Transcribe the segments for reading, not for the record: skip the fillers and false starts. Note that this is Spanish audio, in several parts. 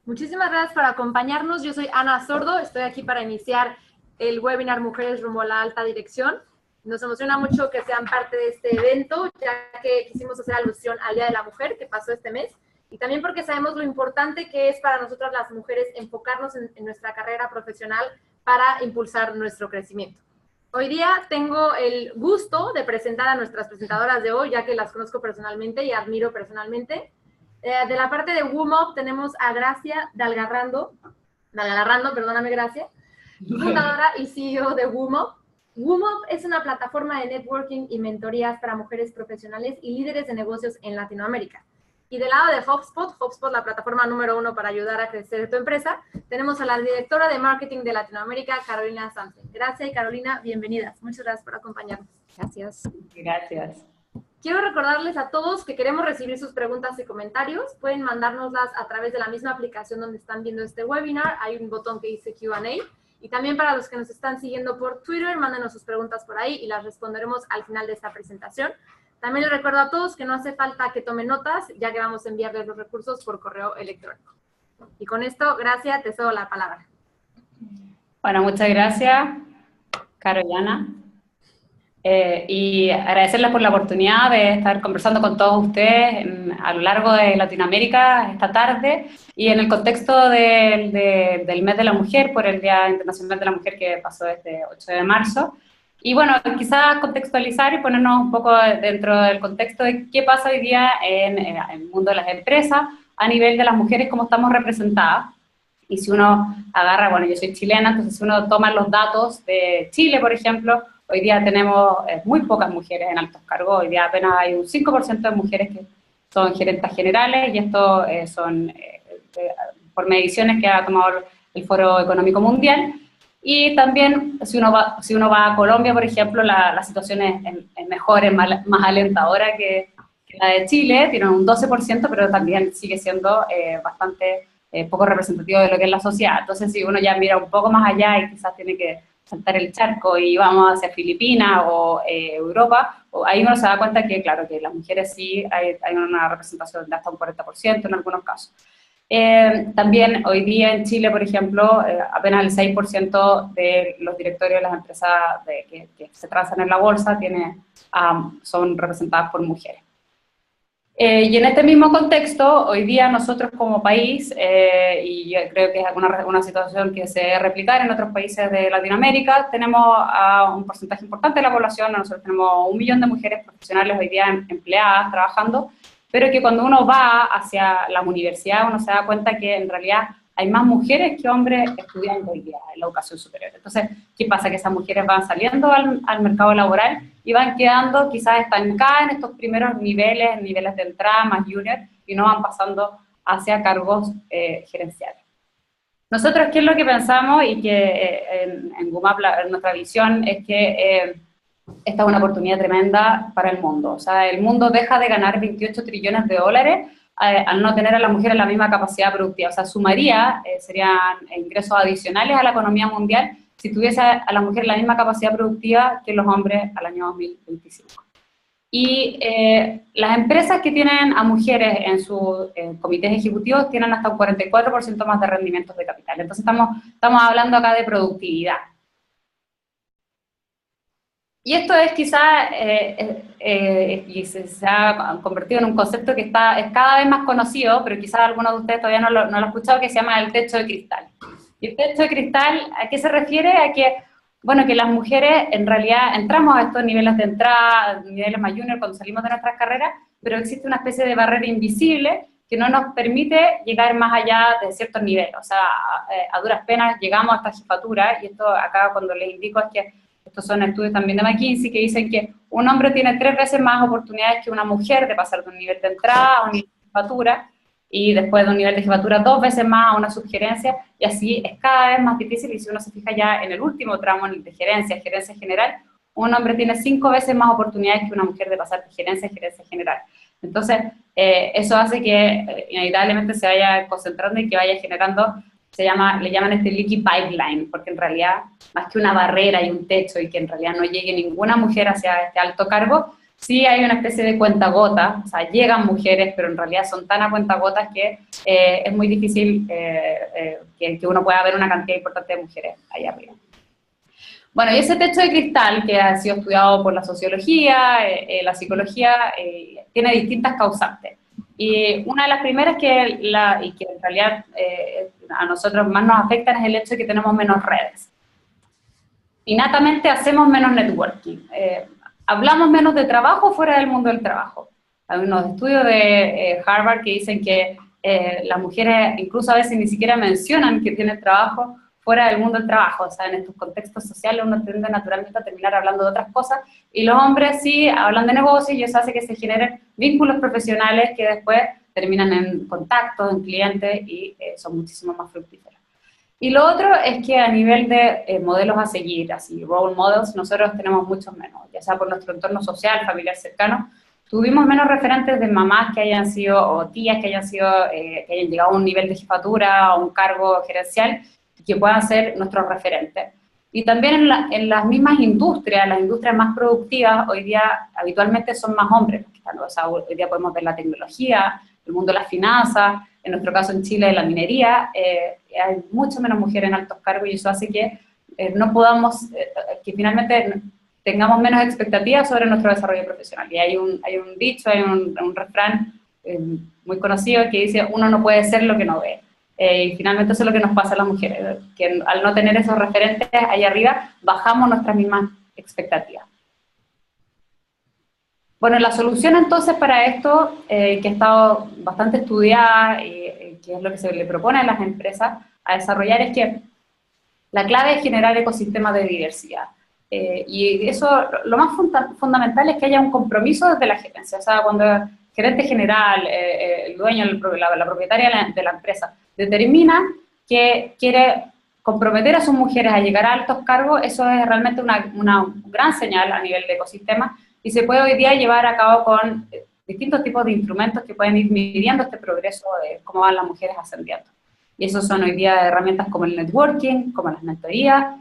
Muchísimas gracias por acompañarnos. Yo soy Ana Sordo, estoy aquí para iniciar el webinar Mujeres rumbo a la alta dirección. Nos emociona mucho que sean parte de este evento, ya que quisimos hacer alusión al Día de la Mujer que pasó este mes, y también porque sabemos lo importante que es para nosotras las mujeres enfocarnos en nuestra carrera profesional para impulsar nuestro crecimiento. Hoy día tengo el gusto de presentar a nuestras presentadoras de hoy, ya que las conozco personalmente y admiro personalmente. De la parte de WUMOP tenemos a Gracia Dalgarrando, perdóname Gracia, fundadora y CEO de WUMOP. WUMOP es una plataforma de networking y mentorías para mujeres profesionales y líderes de negocios en Latinoamérica. Y del lado de HubSpot, la plataforma número 1 para ayudar a crecer tu empresa, tenemos a la directora de marketing de Latinoamérica, Carolina Santos. Gracias y Carolina, bienvenidas. Muchas gracias por acompañarnos. Gracias. Gracias. Quiero recordarles a todos que queremos recibir sus preguntas y comentarios. Pueden mandárnoslas a través de la misma aplicación donde están viendo este webinar. Hay un botón que dice Q&A. Y también para los que nos están siguiendo por Twitter, mándenos sus preguntas por ahí y las responderemos al final de esta presentación. También les recuerdo a todos que no hace falta que tomen notas, ya que vamos a enviarles los recursos por correo electrónico. Y con esto, Gracia, te cedo la palabra. Bueno, muchas gracias, Caro y Ana. Y agradecerles por la oportunidad de estar conversando con todos ustedes a lo largo de Latinoamérica esta tarde y en el contexto del mes de la mujer, por el Día Internacional de la Mujer que pasó este 8 de marzo. Y bueno, quizás contextualizar y ponernos un poco dentro del contexto de qué pasa hoy día en el mundo de las empresas a nivel de las mujeres, cómo estamos representadas. Y si uno agarra, bueno, yo soy chilena, entonces si uno toma los datos de Chile, por ejemplo, hoy día tenemos muy pocas mujeres en altos cargos, hoy día apenas hay un 5% de mujeres que son gerentes generales, y esto son por mediciones que ha tomado el Foro Económico Mundial. Y también, si uno va a Colombia, por ejemplo, la situación es mejor, es más alentadora que la de Chile, tiene un 12%, pero también sigue siendo bastante poco representativo de lo que es la sociedad. Entonces, si uno ya mira un poco más allá y quizás tiene que saltar el charco y vamos hacia Filipinas o Europa, ahí uno se da cuenta que, claro, que las mujeres sí hay una representación de hasta un 40% en algunos casos. También hoy día en Chile, por ejemplo, apenas el 6% de los directorios de las empresas que se transan en la bolsa son representadas por mujeres. Y en este mismo contexto, hoy día nosotros como país, y yo creo que es una situación que se debe replicar en otros países de Latinoamérica, tenemos a un porcentaje importante de la población, nosotros tenemos 1 millón de mujeres profesionales hoy día empleadas, trabajando, pero que cuando uno va hacia las universidades uno se da cuenta que en realidad hay más mujeres que hombres estudiando hoy día en la educación superior. Entonces, ¿qué pasa? Que esas mujeres van saliendo al mercado laboral y van quedando quizás estancadas en estos primeros niveles de entrada más junior, y no van pasando hacia cargos gerenciales. Nosotros, ¿qué es lo que pensamos? Y que en GUMAP nuestra visión es que esta es una oportunidad tremenda para el mundo. O sea, el mundo deja de ganar 28 trillones de dólares al no tener a las mujeres la misma capacidad productiva. O sea, serían ingresos adicionales a la economía mundial si tuviese a las mujeres la misma capacidad productiva que los hombres al año 2025. Y las empresas que tienen a mujeres en sus comités ejecutivos tienen hasta un 44% más de rendimientos de capital. Entonces estamos hablando acá de productividad. Y esto es quizá, y se ha convertido en un concepto que es cada vez más conocido, pero quizás algunos de ustedes todavía no lo han escuchado, que se llama el techo de cristal. Y el techo de cristal, ¿a qué se refiere? A que, bueno, que las mujeres en realidad entramos a estos niveles de entrada, niveles más junior cuando salimos de nuestras carreras, pero existe una especie de barrera invisible que no nos permite llegar más allá de ciertos niveles. O sea, a duras penas llegamos a esta jefatura, y esto acá cuando les indico es que estos son estudios también de McKinsey que dicen que un hombre tiene 3 veces más oportunidades que una mujer de pasar de un nivel de entrada a un nivel de jefatura, y después de un nivel de jefatura 2 veces más a una subgerencia, y así es cada vez más difícil. Y si uno se fija ya en el último tramo de gerencia general, un hombre tiene 5 veces más oportunidades que una mujer de pasar de gerencia a gerencia general. Entonces, eso hace que inevitablemente se vaya concentrando y que vaya generando, le llaman este leaky pipeline, porque en realidad, más que una barrera y un techo, y que en realidad no llegue ninguna mujer hacia este alto cargo, sí hay una especie de cuentagotas, o sea, llegan mujeres, pero en realidad son tan a cuentagotas que es muy difícil que uno pueda ver una cantidad importante de mujeres allá arriba. Bueno, y ese techo de cristal, que ha sido estudiado por la sociología, la psicología, tiene distintas causantes. Y una de las primeras y que en realidad a nosotros más nos afectan es el hecho de que tenemos menos redes. Innatamente hacemos menos networking. Hablamos menos de trabajo fuera del mundo del trabajo. Hay unos estudios de Harvard que dicen que las mujeres incluso a veces ni siquiera mencionan que tienen trabajo fuera del mundo del trabajo. O sea, en estos contextos sociales uno tiende naturalmente a terminar hablando de otras cosas, y los hombres sí hablan de negocios, y eso hace que se generen vínculos profesionales que después terminan en contactos, en clientes, y son muchísimo más fructíferos. Y lo otro es que a nivel de modelos a seguir, así, role models, nosotros tenemos muchos menos, ya sea por nuestro entorno social, familiar cercano. Tuvimos menos referentes de mamás que hayan sido, o tías que hayan sido, que hayan llegado a un nivel de jefatura, o un cargo gerencial, que puedan ser nuestros referentes. Y también en las mismas industrias, las industrias más productivas, hoy día habitualmente son más hombres. O sea, hoy día podemos ver la tecnología, el mundo de las finanzas, en nuestro caso en Chile, la minería, hay mucho menos mujeres en altos cargos, y eso hace que no podamos, que finalmente tengamos menos expectativas sobre nuestro desarrollo profesional. Y hay un dicho, hay un refrán muy conocido que dice: uno no puede ser lo que no ve. Y finalmente eso es lo que nos pasa a las mujeres, que al no tener esos referentes ahí arriba, bajamos nuestras mismas expectativas. Bueno, la solución entonces para esto, que ha estado bastante estudiada, y que es lo que se le propone a las empresas a desarrollar, es que la clave es generar ecosistemas de diversidad. Y eso, lo más fundamental es que haya un compromiso desde la gerencia. O sea, cuando el gerente general, el dueño, la propietaria de la empresa, determina que quiere comprometer a sus mujeres a llegar a altos cargos, eso es realmente una gran señal a nivel de ecosistema, y se puede hoy día llevar a cabo con distintos tipos de instrumentos que pueden ir midiendo este progreso de cómo van las mujeres ascendiendo. Y esos son hoy día herramientas como el networking, como las mentorías,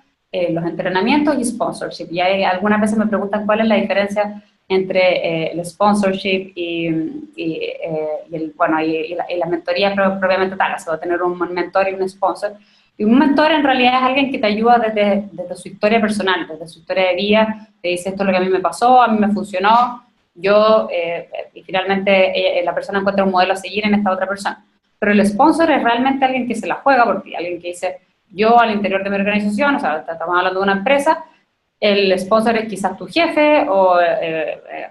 los entrenamientos y sponsorship. Y algunas veces me preguntan cuál es la diferencia entre el sponsorship y la mentoría propiamente tal, o sea, tener un mentor y un sponsor. Y un mentor en realidad es alguien que te ayuda desde su historia personal, desde su historia de vida, te dice: esto es lo que a mí me pasó, a mí me funcionó, y finalmente la persona encuentra un modelo a seguir en esta otra persona. Pero el sponsor es realmente alguien que se la juega por ti, alguien que dice: yo al interior de mi organización, o sea, estamos hablando de una empresa, el sponsor es quizás tu jefe o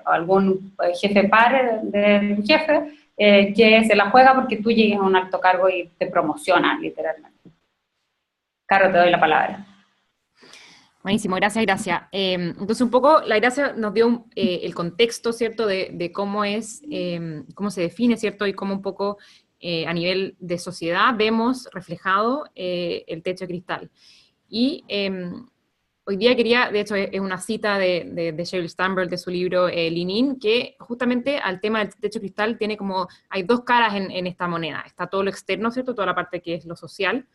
algún jefe par de tu jefe, que se la juega porque tú llegues a un alto cargo y te promociona, literalmente. Caro, te doy la palabra. Buenísimo, gracias. Entonces, un poco, la Gracia nos dio el contexto, ¿cierto?, de cómo es, cómo se define, ¿cierto?, y cómo un poco a nivel de sociedad vemos reflejado el techo de cristal. Y hoy día quería, de hecho, es una cita de Sheryl Sandberg, de su libro Lean In, que justamente al tema del techo de cristal hay dos caras en esta moneda. Está todo lo externo, ¿cierto?, toda la parte que es lo social,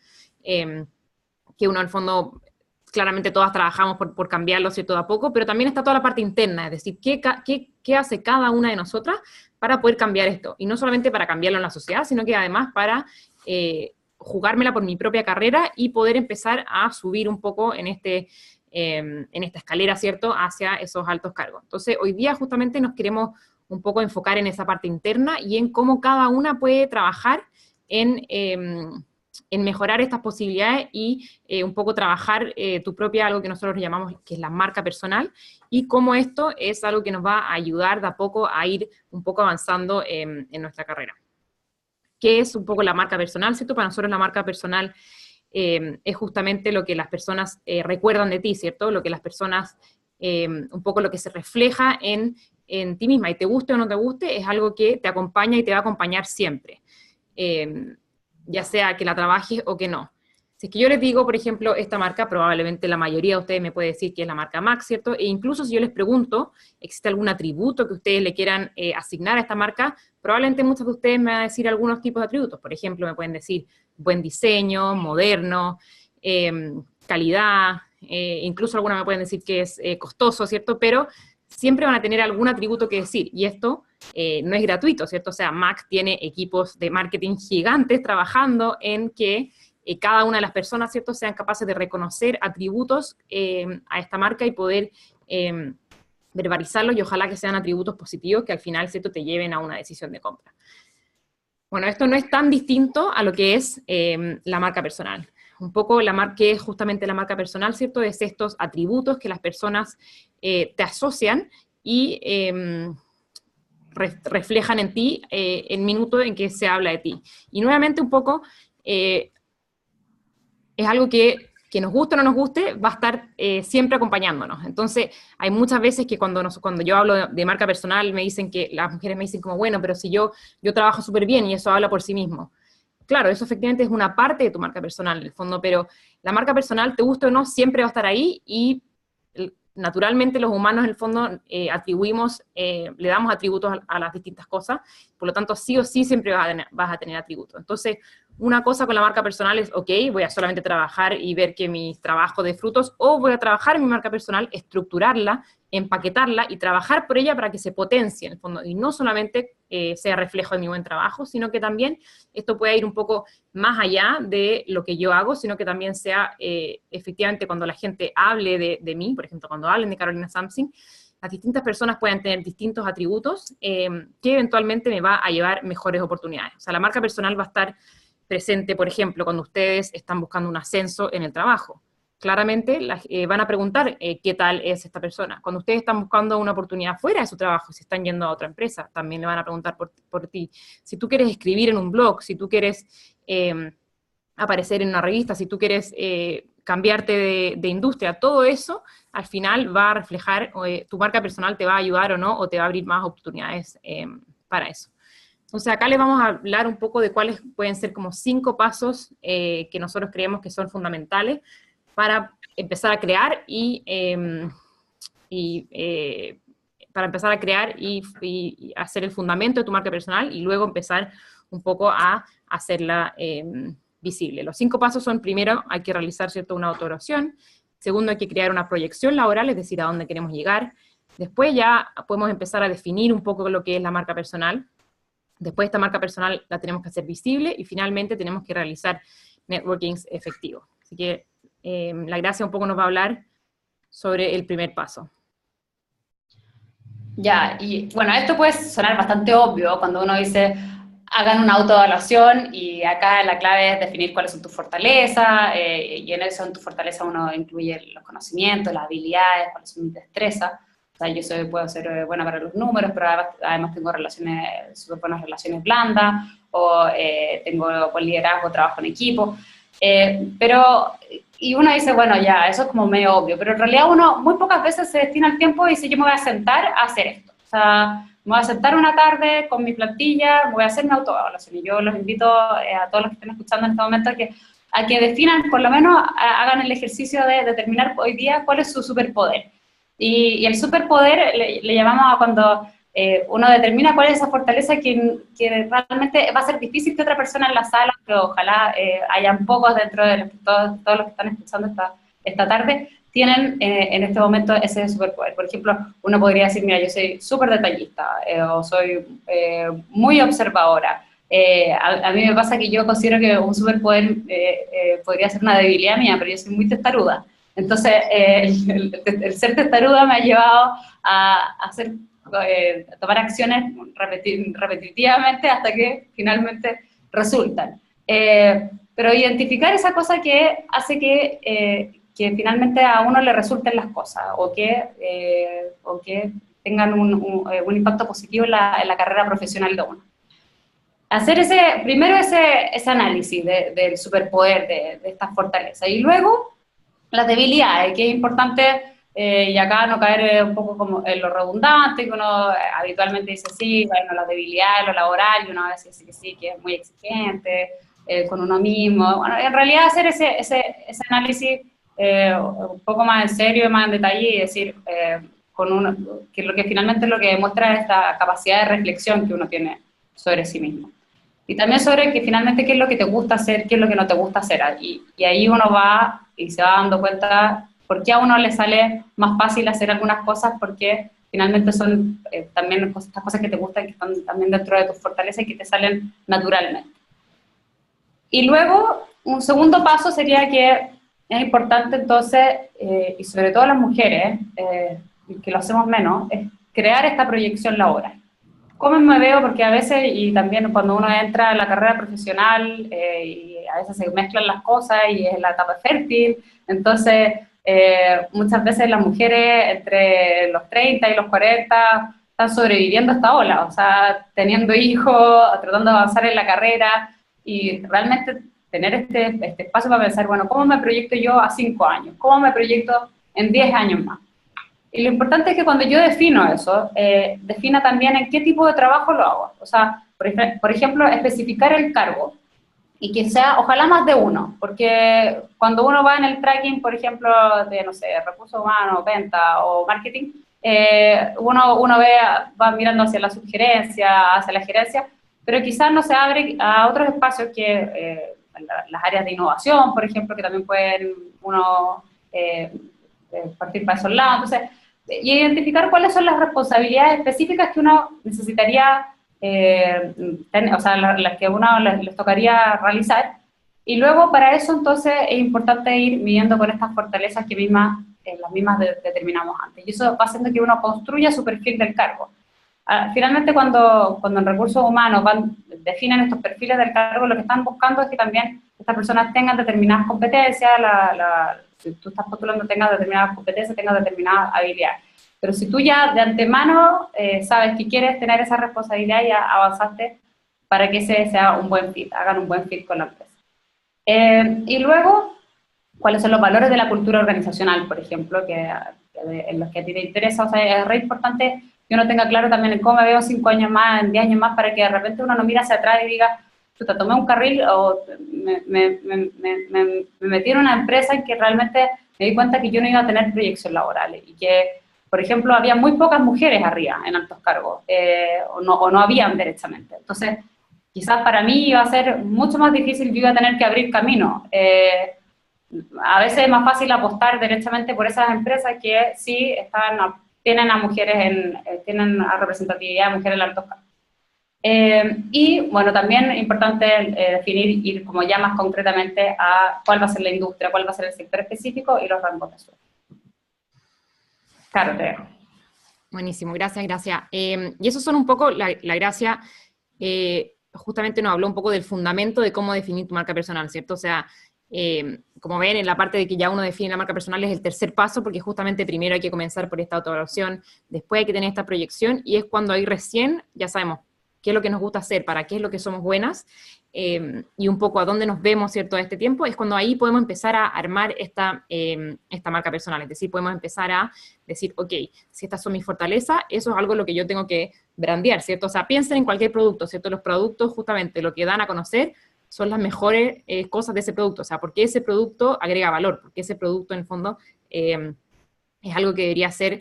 que uno, en el fondo, claramente todas trabajamos por cambiarlo, ¿cierto?, de a poco, pero también está toda la parte interna, es decir, ¿qué hace cada una de nosotras para poder cambiar esto? Y no solamente para cambiarlo en la sociedad, sino que además para jugármela por mi propia carrera y poder empezar a subir un poco en esta escalera, ¿cierto?, hacia esos altos cargos. Entonces, hoy día justamente nos queremos un poco enfocar en esa parte interna y en cómo cada una puede trabajar en mejorar estas posibilidades y un poco trabajar tu propia, algo que nosotros llamamos que es la marca personal, y cómo esto es algo que nos va a ayudar de a poco a ir un poco avanzando en nuestra carrera. ¿Qué es un poco la marca personal, ¿cierto? Para nosotros la marca personal es justamente lo que las personas recuerdan de ti, ¿cierto? Lo que las personas, un poco lo que se refleja en ti misma, y te guste o no te guste, es algo que te acompaña y te va a acompañar siempre. Ya sea que la trabajes o que no. Si es que yo les digo, por ejemplo, esta marca, probablemente la mayoría de ustedes me puede decir que es la marca MAC, ¿cierto? E incluso si yo les pregunto, ¿existe algún atributo que ustedes le quieran asignar a esta marca? Probablemente muchos de ustedes me van a decir algunos tipos de atributos. Por ejemplo, me pueden decir buen diseño, moderno, calidad, incluso algunos me pueden decir que es costoso, ¿cierto? Pero siempre van a tener algún atributo que decir, y esto no es gratuito, ¿cierto? O sea, Mac tiene equipos de marketing gigantes trabajando en que cada una de las personas, ¿cierto?, sean capaces de reconocer atributos a esta marca y poder verbalizarlos, y ojalá que sean atributos positivos que al final, ¿cierto?, te lleven a una decisión de compra. Bueno, esto no es tan distinto a lo que es la marca personal. Un poco que es justamente la marca personal, ¿cierto?, es estos atributos que las personas te asocian y reflejan en ti el minuto en que se habla de ti. Y nuevamente un poco es algo que nos guste o no nos guste, va a estar siempre acompañándonos. Entonces, hay muchas veces que cuando yo hablo de marca personal, las mujeres me dicen como, bueno, pero si yo trabajo súper bien y eso habla por sí mismo. Claro, eso efectivamente es una parte de tu marca personal, en el fondo, pero la marca personal, te guste o no, siempre va a estar ahí, y naturalmente los humanos, en el fondo, le damos atributos a las distintas cosas, por lo tanto, sí o sí siempre vas a tener atributos. Entonces, una cosa con la marca personal es, ok, voy a solamente trabajar y ver que mi trabajo dé frutos, o voy a trabajar en mi marca personal, estructurarla, empaquetarla y trabajar por ella para que se potencie, en el fondo, y no solamente sea reflejo de mi buen trabajo, sino que también esto pueda ir un poco más allá de lo que yo hago, sino que también sea, efectivamente, cuando la gente hable de mí, por ejemplo, cuando hablen de Carolina Samsing, las distintas personas puedan tener distintos atributos que eventualmente me va a llevar mejores oportunidades. O sea, la marca personal va a estar presente, por ejemplo, cuando ustedes están buscando un ascenso en el trabajo. Claramente van a preguntar qué tal es esta persona. Cuando ustedes están buscando una oportunidad fuera de su trabajo, si están yendo a otra empresa, también le van a preguntar por ti. Si tú quieres escribir en un blog, si tú quieres aparecer en una revista, si tú quieres cambiarte de industria, todo eso al final va a reflejar, tu marca personal te va a ayudar o no, o te va a abrir más oportunidades para eso. Entonces acá les vamos a hablar un poco de cuáles pueden ser como 5 pasos que nosotros creemos que son fundamentales para empezar a crear y hacer el fundamento de tu marca personal, y luego empezar un poco a hacerla visible. Los 5 pasos son: primero, hay que realizar, ¿cierto?, una autoevaluación. Segundo, hay que crear una proyección laboral, es decir, a dónde queremos llegar. Después ya podemos empezar a definir un poco lo que es la marca personal. Después esta marca personal la tenemos que hacer visible, y finalmente tenemos que realizar networkings efectivos. Así que la Gracia un poco nos va a hablar sobre el primer paso. Ya, y bueno, esto puede sonar bastante obvio cuando uno dice, hagan una autoevaluación, y acá la clave es definir cuáles son tus fortalezas, y en eso, en tu fortaleza, uno incluye los conocimientos, las habilidades, cuáles son mis destrezas. O sea, puedo ser buena para los números, pero además tengo súper buenas relaciones blandas, o tengo buen liderazgo, trabajo en equipo. Y uno dice, bueno, ya, eso es como medio obvio, pero en realidad uno muy pocas veces se destina el tiempo y dice, yo me voy a sentar a hacer esto. O sea, me voy a sentar una tarde con mi plantilla, voy a hacer mi autoevaluación. Y yo los invito a todos los que estén escuchando en este momento a que definan, por lo menos hagan el ejercicio de determinar hoy día cuál es su superpoder. Y el superpoder le llamamos a cuando uno determina cuál es esa fortaleza que realmente va a ser difícil que otra persona en la sala, que ojalá hayan pocos dentro de todos los que están escuchando esta tarde, tienen en este momento ese superpoder. Por ejemplo, uno podría decir, mira, yo soy súper detallista, o soy muy observadora. A mí me pasa que yo considero que un superpoder podría ser una debilidad mía, pero yo soy muy testaruda. Entonces, el ser testaruda me ha llevado a tomar acciones repetitivamente hasta que finalmente resultan. Pero identificar esa cosa que hace que finalmente a uno le resulten las cosas, o que tengan un impacto positivo en la carrera profesional de uno. Hacer primero ese análisis del superpoder de estas fortalezas, y luego las debilidades, que es importante, y acá no caer un poco como en lo redundante, que uno habitualmente dice sí, bueno, las debilidades, lo laboral, y uno a veces dice que sí, que es muy exigente con uno mismo. Bueno, en realidad hacer ese análisis un poco más en serio, más en detalle, y decir que lo que finalmente lo que demuestra es esta capacidad de reflexión que uno tiene sobre sí mismo. Y también sobre que finalmente qué es lo que te gusta hacer, qué es lo que no te gusta hacer. Y ahí uno va y se va dando cuenta por qué a uno le sale más fácil hacer algunas cosas, porque finalmente son también estas cosas que te gustan, que están también dentro de tus fortalezas y que te salen naturalmente. Y luego, un segundo paso sería que es importante entonces, y sobre todo las mujeres, que lo hacemos menos, es crear esta proyección laboral. ¿Cómo me veo? Porque a veces, y también cuando uno entra a la carrera profesional, y a veces se mezclan las cosas y es la etapa fértil, entonces muchas veces las mujeres entre los 30 y los 40 están sobreviviendo a esta ola, o sea, teniendo hijos, tratando de avanzar en la carrera, y realmente tener este espacio para pensar, bueno, ¿cómo me proyecto yo a 5 años? ¿Cómo me proyecto en 10 años más? Y lo importante es que cuando yo defino eso, defina también en qué tipo de trabajo lo hago. O sea, por ejemplo, especificar el cargo y que sea, ojalá más de uno, porque cuando uno va en el tracking, por ejemplo, de, no sé, recursos humanos, venta o marketing, uno va mirando hacia la subgerencia, hacia la gerencia, pero quizás no se abre a otros espacios que las áreas de innovación, por ejemplo, que también pueden uno partir para esos lados. Entonces, y identificar cuáles son las responsabilidades específicas que uno necesitaría, o sea, las que a uno les tocaría realizar. Y luego para eso entonces es importante ir midiendo con estas fortalezas que las mismas determinamos antes. Y eso va haciendo que uno construya su perfil del cargo. Finalmente, cuando en recursos humanos definen estos perfiles del cargo, lo que están buscando es que también estas personas tengan determinadas competencias, si tú estás postulando tengas determinadas competencias, tengas determinadas habilidades. Pero si tú ya de antemano sabes que quieres tener esa responsabilidad, ya avanzaste para que ese sea un buen fit, hagan un buen fit con la empresa. Y luego, ¿cuáles son los valores de la cultura organizacional, por ejemplo, en los que a ti te interesa? O sea, es re importante que uno tenga claro también en cómo me veo 5 años más, en 10 años más, para que de repente uno no mire hacia atrás y diga, chuta, tomé un carril o me metí en una empresa en que realmente me di cuenta que yo no iba a tener proyección laboral y que, por ejemplo, había muy pocas mujeres arriba en altos cargos, o no habían derechamente. Entonces, quizás para mí iba a ser mucho más difícil, yo iba a tener que abrir camino. A veces es más fácil apostar derechamente por esas empresas que sí tienen a mujeres, tienen a representatividad de mujeres en altos cargos. Y bueno, también es importante definir, ir como ya más concretamente a cuál va a ser la industria, cuál va a ser el sector específico y los rangos de sueldo. Claro, te dejo. Buenísimo, gracias. Y eso son un poco la gracia, justamente nos habló un poco del fundamento de cómo definir tu marca personal, ¿cierto? O sea, como ven, en la parte de que ya uno define la marca personal es el tercer paso, porque justamente primero hay que comenzar por esta autoevaluación, después hay que tener esta proyección, y es cuando ahí recién ya sabemos qué es lo que nos gusta hacer, para qué es lo que somos buenas, y un poco a dónde nos vemos, ¿cierto?, a este tiempo, es cuando ahí podemos empezar a armar esta marca personal, es decir, podemos empezar a decir, ok, si estas son mis fortalezas, eso es algo lo que yo tengo que brandear, ¿cierto? O sea, piensen en cualquier producto, ¿cierto? Los productos, justamente, lo que dan a conocer son las mejores cosas de ese producto, o sea, porque ese producto agrega valor, porque ese producto, en el fondo, es algo que debería ser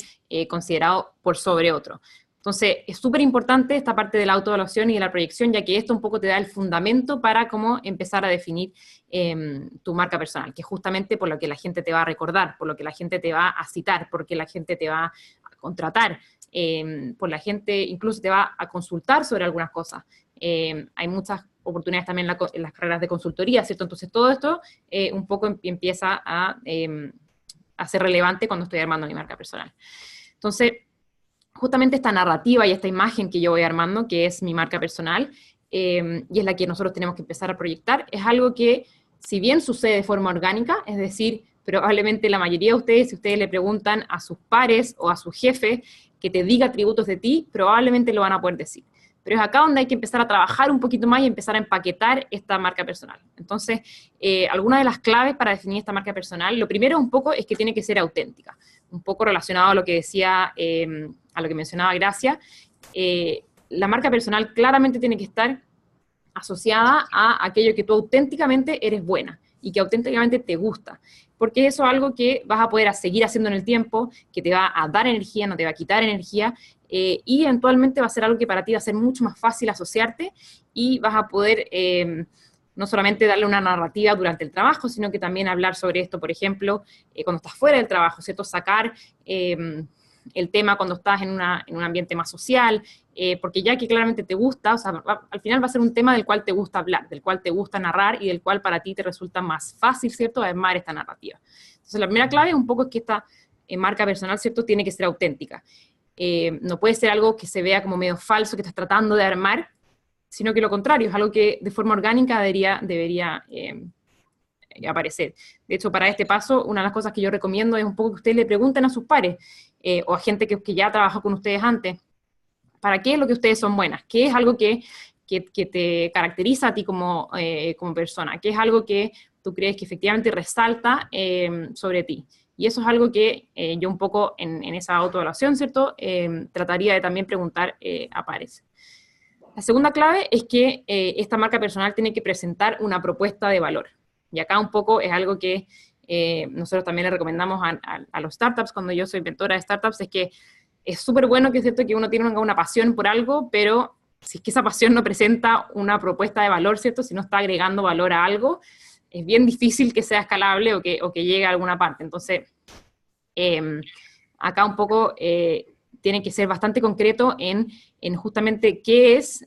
considerado por sobre otro. Entonces, es súper importante esta parte de la autoevaluación y de la proyección, ya que esto un poco te da el fundamento para cómo empezar a definir tu marca personal, que es justamente por lo que la gente te va a recordar, por lo que la gente te va a citar, porque la gente te va a contratar, por la gente incluso te va a consultar sobre algunas cosas. Hay muchas oportunidades también en las carreras de consultoría, ¿cierto? Entonces, todo esto un poco empieza a ser relevante cuando estoy armando mi marca personal. Entonces, justamente esta narrativa y esta imagen que yo voy armando, que es mi marca personal, y es la que nosotros tenemos que empezar a proyectar, es algo que, si bien sucede de forma orgánica, es decir, probablemente la mayoría de ustedes, si ustedes le preguntan a sus pares o a su jefe que te diga atributos de ti, probablemente lo van a poder decir. Pero es acá donde hay que empezar a trabajar un poquito más y empezar a empaquetar esta marca personal. Entonces, algunas de las claves para definir esta marca personal, lo primero un poco es que tiene que ser auténtica, un poco relacionado a lo que decía, a lo que mencionaba Gracia. La marca personal claramente tiene que estar asociada a aquello que tú auténticamente eres buena y que auténticamente te gusta, porque eso es algo que vas a poder seguir haciendo en el tiempo, que te va a dar energía, no te va a quitar energía, y eventualmente va a ser algo que para ti va a ser mucho más fácil asociarte y vas a poder no solamente darle una narrativa durante el trabajo, sino que también hablar sobre esto, por ejemplo, cuando estás fuera del trabajo, ¿cierto? Sacar el tema cuando estás en un ambiente más social, porque ya que claramente te gusta, o sea, al final va a ser un tema del cual te gusta hablar, del cual te gusta narrar y del cual para ti te resulta más fácil, ¿cierto?, armar esta narrativa. Entonces, la primera clave un poco es que esta marca personal, ¿cierto?, tiene que ser auténtica. No puede ser algo que se vea como medio falso, que estás tratando de armar, sino que lo contrario, es algo que de forma orgánica debería aparecer. De hecho, para este paso, una de las cosas que yo recomiendo es un poco que ustedes le pregunten a sus pares, o a gente que ya trabajó con ustedes antes, ¿para qué es lo que ustedes son buenas? ¿Qué es algo que te caracteriza a ti como persona? ¿Qué es algo que tú crees que efectivamente resalta sobre ti? Y eso es algo que yo un poco en esa autoevaluación, ¿cierto?, trataría de también preguntar a pares. La segunda clave es que esta marca personal tiene que presentar una propuesta de valor. Y acá un poco es algo que nosotros también le recomendamos a los startups, cuando yo soy mentora de startups, es que es súper bueno que es cierto que uno tiene una pasión por algo, pero si es que esa pasión no presenta una propuesta de valor, ¿cierto?, si no está agregando valor a algo, es bien difícil que sea escalable o que llegue a alguna parte. Entonces, acá un poco tiene que ser bastante concreto en justamente qué es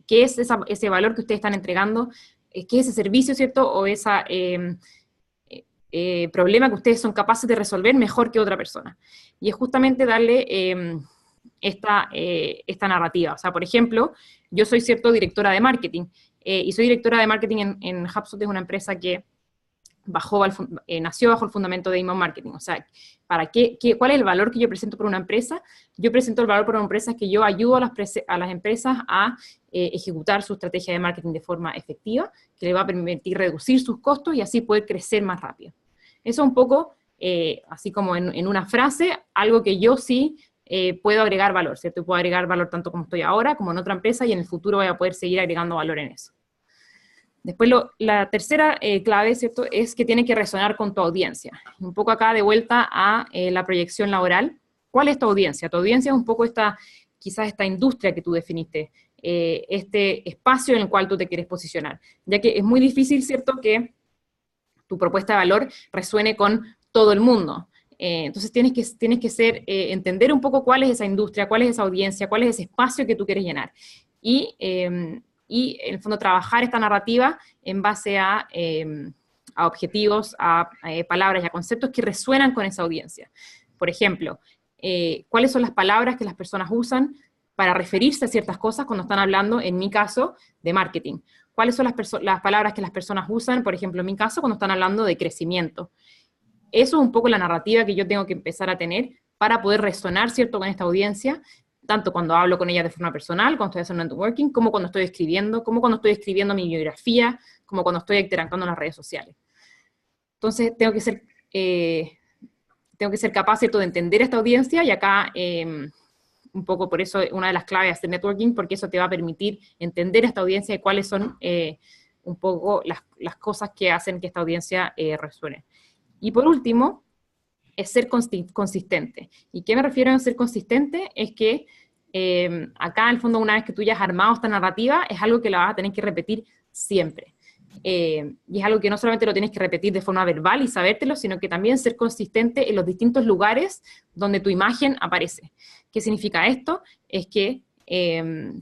ese valor que ustedes están entregando, qué es ese servicio, ¿cierto?, o ese problema que ustedes son capaces de resolver mejor que otra persona. Y es justamente darle esta narrativa. O sea, por ejemplo, yo soy, ¿cierto?, directora de marketing, y soy directora de marketing en HubSpot, es una empresa que nació bajo el fundamento de inbound marketing. O sea, ¿cuál es el valor que yo presento por una empresa? Yo presento el valor por una empresa que yo ayudo a las empresas a ejecutar su estrategia de marketing de forma efectiva, que le va a permitir reducir sus costos y así poder crecer más rápido. Eso un poco, así como en una frase, algo que yo sí puedo agregar valor, ¿cierto? Puedo agregar valor tanto como estoy ahora, como en otra empresa, y en el futuro voy a poder seguir agregando valor en eso. Después, la tercera clave, ¿cierto?, es que tiene que resonar con tu audiencia. Un poco acá de vuelta a la proyección laboral. ¿Cuál es tu audiencia? Tu audiencia es un poco quizás esta industria que tú definiste, este espacio en el cual tú te quieres posicionar. Ya que es muy difícil, ¿cierto?, que tu propuesta de valor resuene con todo el mundo. Entonces tienes que entender un poco cuál es esa industria, cuál es esa audiencia, cuál es ese espacio que tú quieres llenar. Y en el fondo trabajar esta narrativa en base a objetivos, a palabras y a conceptos que resuenan con esa audiencia. Por ejemplo, ¿cuáles son las palabras que las personas usan para referirse a ciertas cosas cuando están hablando, en mi caso, de marketing? ¿Cuáles son las palabras que las personas usan, por ejemplo, en mi caso, cuando están hablando de crecimiento? Eso es un poco la narrativa que yo tengo que empezar a tener para poder resonar, ¿cierto?, con esta audiencia, tanto cuando hablo con ella de forma personal, cuando estoy haciendo networking, como cuando estoy escribiendo mi biografía, como cuando estoy interactuando en las redes sociales. Entonces, tengo que ser capaz, ¿cierto?, de entender esta audiencia, y acá, un poco por eso, una de las claves es hacer networking, porque eso te va a permitir entender esta audiencia y cuáles son un poco las cosas que hacen que esta audiencia resuene. Y por último, es ser consistente. ¿Y qué me refiero a ser consistente? Es que acá, en el fondo, una vez que tú ya has armado esta narrativa, es algo que la vas a tener que repetir siempre. Y es algo que no solamente lo tienes que repetir de forma verbal y sabértelo, sino que también ser consistente en los distintos lugares donde tu imagen aparece. ¿Qué significa esto? Es que,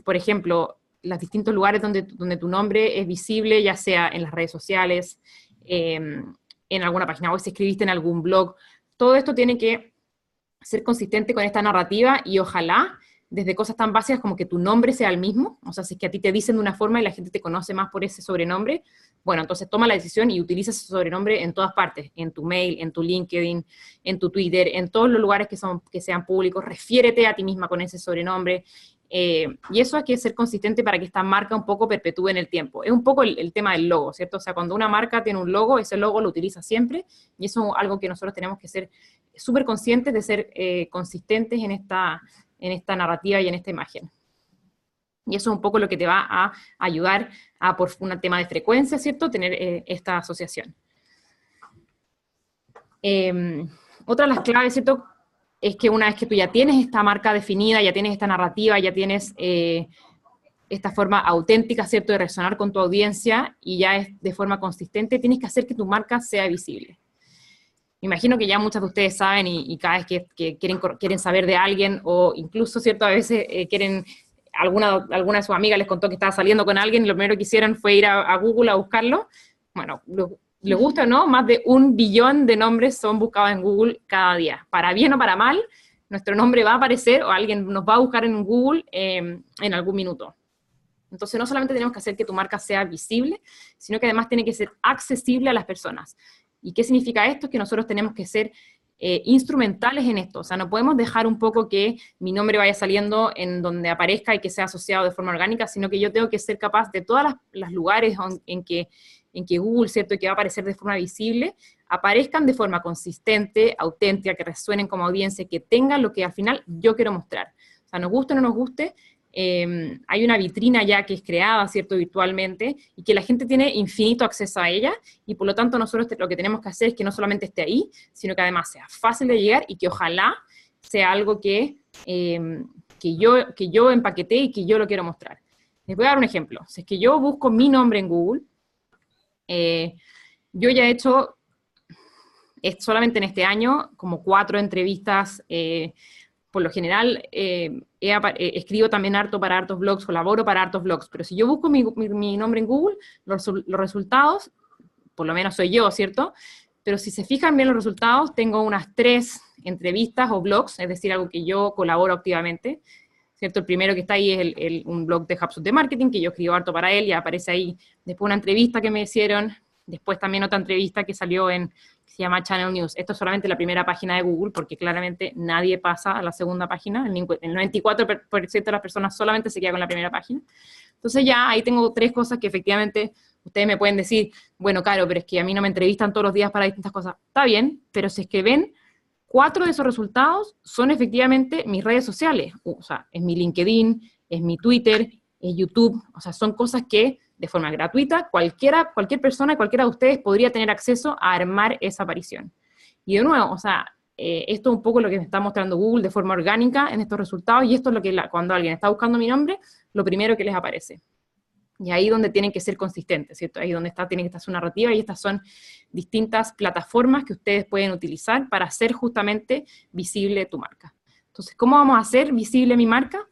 por ejemplo, los distintos lugares donde tu nombre es visible, ya sea en las redes sociales, en alguna página web, si escribiste en algún blog, todo esto tiene que ser consistente con esta narrativa, y ojalá desde cosas tan básicas como que tu nombre sea el mismo. O sea, si es que a ti te dicen de una forma y la gente te conoce más por ese sobrenombre, bueno, entonces toma la decisión y utiliza ese sobrenombre en todas partes, en tu mail, en tu LinkedIn, en tu Twitter, en todos los lugares que sean públicos, refiérete a ti misma con ese sobrenombre, y eso hay que ser consistente para que esta marca un poco perpetúe en el tiempo. Es un poco el tema del logo, ¿cierto? O sea, cuando una marca tiene un logo, ese logo lo utiliza siempre, y eso es algo que nosotros tenemos que ser súper conscientes de ser consistentes en esta narrativa y en esta imagen. Y eso es un poco lo que te va a ayudar a, por un tema de frecuencia, ¿cierto?, tener esta asociación. Otra de las claves, ¿cierto?, es que una vez que tú ya tienes esta marca definida, ya tienes esta narrativa, ya tienes esta forma auténtica, ¿cierto?, de resonar con tu audiencia, y ya es de forma consistente, tienes que hacer que tu marca sea visible. Me imagino que ya muchas de ustedes saben y cada vez que quieren saber de alguien o incluso, ¿cierto? A veces quieren, alguna de sus amigas les contó que estaba saliendo con alguien y lo primero que hicieron fue ir a Google a buscarlo. Bueno, les gusta o no, más de 1 billón de nombres son buscados en Google cada día. Para bien o para mal, nuestro nombre va a aparecer o alguien nos va a buscar en Google en algún minuto. Entonces no solamente tenemos que hacer que tu marca sea visible, sino que además tiene que ser accesible a las personas. ¿Y qué significa esto? Que nosotros tenemos que ser instrumentales en esto. O sea, no podemos dejar un poco que mi nombre vaya saliendo en donde aparezca y que sea asociado de forma orgánica, sino que yo tengo que ser capaz de todos los lugares en que Google, ¿cierto?, y que va a aparecer de forma visible, aparezcan de forma consistente, auténtica, que resuenen como audiencia, que tengan lo que al final yo quiero mostrar. O sea, nos guste o no nos guste, hay una vitrina ya que es creada, ¿cierto?, virtualmente, y que la gente tiene infinito acceso a ella, y por lo tanto nosotros lo que tenemos que hacer es que no solamente esté ahí, sino que además sea fácil de llegar y que ojalá sea algo que yo empaqueté y que yo lo quiero mostrar. Les voy a dar un ejemplo. Si es que yo busco mi nombre en Google, yo ya he hecho, solamente en este año, como 4 entrevistas. Por lo general, escribo también harto para hartos blogs, colaboro para hartos blogs, pero si yo busco mi nombre en Google, los resultados, por lo menos soy yo, ¿cierto? Pero si se fijan bien los resultados, tengo unas 3 entrevistas o blogs, es decir, algo que yo colaboro activamente, ¿cierto? El primero que está ahí es un blog de HubSpot de Marketing, que yo escribo harto para él, y aparece ahí después una entrevista que me hicieron, después también otra entrevista que salió se llama Channel News. Esto es solamente la primera página de Google, porque claramente nadie pasa a la segunda página, el 94% de las personas solamente se queda con la primera página. Entonces ya ahí tengo 3 cosas que efectivamente ustedes me pueden decir, bueno, Caro, pero es que a mí no me entrevistan todos los días para distintas cosas. Está bien, pero si es que ven, 4 de esos resultados son efectivamente mis redes sociales, o sea, es mi LinkedIn, es mi Twitter, es YouTube, o sea, son cosas que de forma gratuita cualquier persona, cualquiera de ustedes podría tener acceso a armar esa aparición. Y de nuevo, o sea, esto es un poco lo que me está mostrando Google de forma orgánica en estos resultados, y esto es lo que cuando alguien está buscando mi nombre, lo primero que les aparece. Y ahí donde tienen que ser consistentes, ¿cierto? Ahí donde tiene que estar su narrativa, y estas son distintas plataformas que ustedes pueden utilizar para hacer justamente visible tu marca. Entonces, ¿cómo vamos a hacer visible mi marca?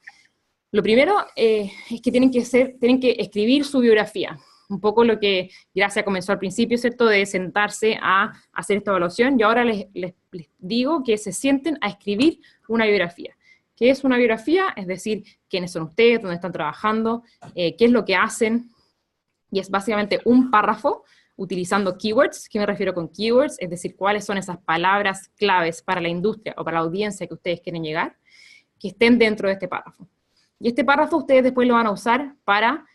Lo primero es que tienen que escribir su biografía. Un poco lo que Gracia comenzó al principio, ¿cierto?, de sentarse a hacer esta evaluación, y ahora les digo que se sienten a escribir una biografía. ¿Qué es una biografía? Es decir, quiénes son ustedes, dónde están trabajando, qué es lo que hacen, y es básicamente un párrafo utilizando keywords. ¿Qué me refiero con keywords? Es decir, cuáles son esas palabras claves para la industria o para la audiencia que ustedes quieren llegar, que estén dentro de este párrafo. Y este párrafo ustedes después lo van a usar para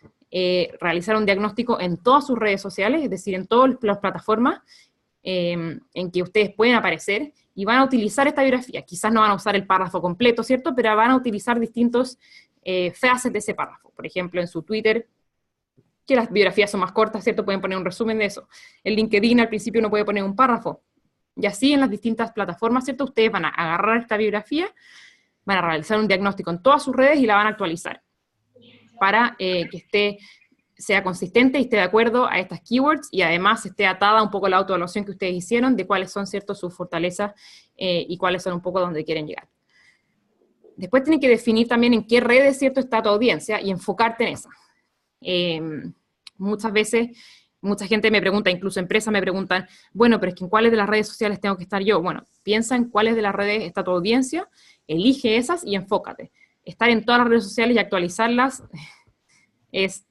realizar un diagnóstico en todas sus redes sociales, es decir, en todas las plataformas en que ustedes pueden aparecer, y van a utilizar esta biografía. Quizás no van a usar el párrafo completo, ¿cierto?, pero van a utilizar distintos frases de ese párrafo. Por ejemplo, en su Twitter, que las biografías son más cortas, ¿cierto?, pueden poner un resumen de eso. En LinkedIn al principio uno puede poner un párrafo. Y así en las distintas plataformas, ¿cierto?, ustedes van a agarrar esta biografía, van a realizar un diagnóstico en todas sus redes y la van a actualizar para que sea consistente y esté de acuerdo a estas keywords, y además esté atada un poco a la autoevaluación que ustedes hicieron de cuáles son, ¿cierto?, sus fortalezas y cuáles son un poco donde quieren llegar. Después tienen que definir también en qué redes, ¿cierto?, está tu audiencia y enfocarte en esa. Muchas veces, mucha gente me pregunta, incluso empresas me preguntan, bueno, pero es que ¿en cuáles de las redes sociales tengo que estar yo? Bueno, piensa en cuáles de las redes está tu audiencia, elige esas y enfócate. Estar en todas las redes sociales y actualizarlas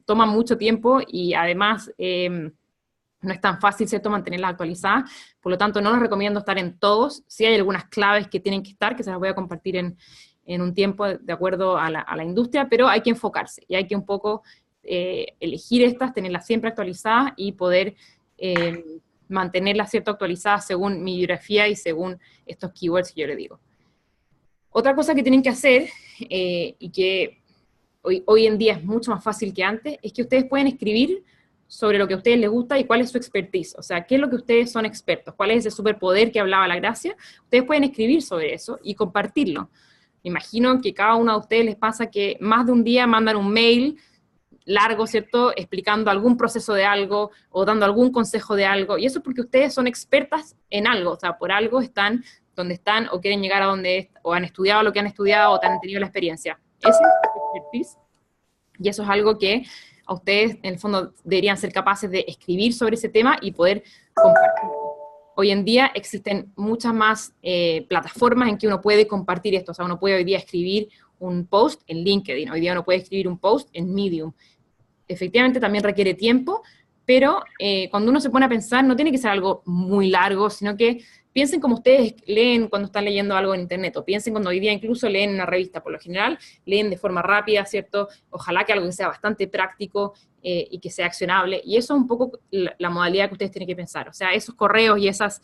toma mucho tiempo, y además no es tan fácil, ¿cierto?, mantenerlas actualizadas. Por lo tanto, no les recomiendo estar en todos. Sí hay algunas claves que tienen que estar, que se las voy a compartir en un tiempo de acuerdo a la industria, pero hay que enfocarse, y hay que un poco elegir estas, tenerlas siempre actualizadas, y poder mantenerlas, ¿cierto?, actualizadas según mi biografía y según estos keywords que yo les digo. Otra cosa que tienen que hacer, y que hoy en día es mucho más fácil que antes, es que ustedes pueden escribir sobre lo que a ustedes les gusta y cuál es su expertise. O sea, qué es lo que ustedes son expertos, cuál es ese superpoder que hablaba la Gracia. Ustedes pueden escribir sobre eso y compartirlo. Me imagino que cada uno de ustedes les pasa que más de un día mandan un mail largo, ¿cierto?, explicando algún proceso de algo o dando algún consejo de algo, y eso es porque ustedes son expertas en algo, o sea, por algo están donde están o quieren llegar a donde, o han estudiado lo que han estudiado o han tenido la experiencia. Ese es su expertise, y eso es algo que a ustedes, en el fondo, deberían ser capaces de escribir sobre ese tema y poder compartir. Hoy en día existen muchas más plataformas en que uno puede compartir esto, o sea, uno puede hoy día escribir un post en LinkedIn, hoy día uno puede escribir un post en Medium. Efectivamente también requiere tiempo, pero cuando uno se pone a pensar, no tiene que ser algo muy largo, sino que piensen como ustedes leen cuando están leyendo algo en internet, o piensen cuando hoy día incluso leen una revista. Por lo general, leen de forma rápida, ¿cierto? Ojalá que algo que sea bastante práctico y que sea accionable, y eso es un poco la modalidad que ustedes tienen que pensar. O sea, esos correos y esas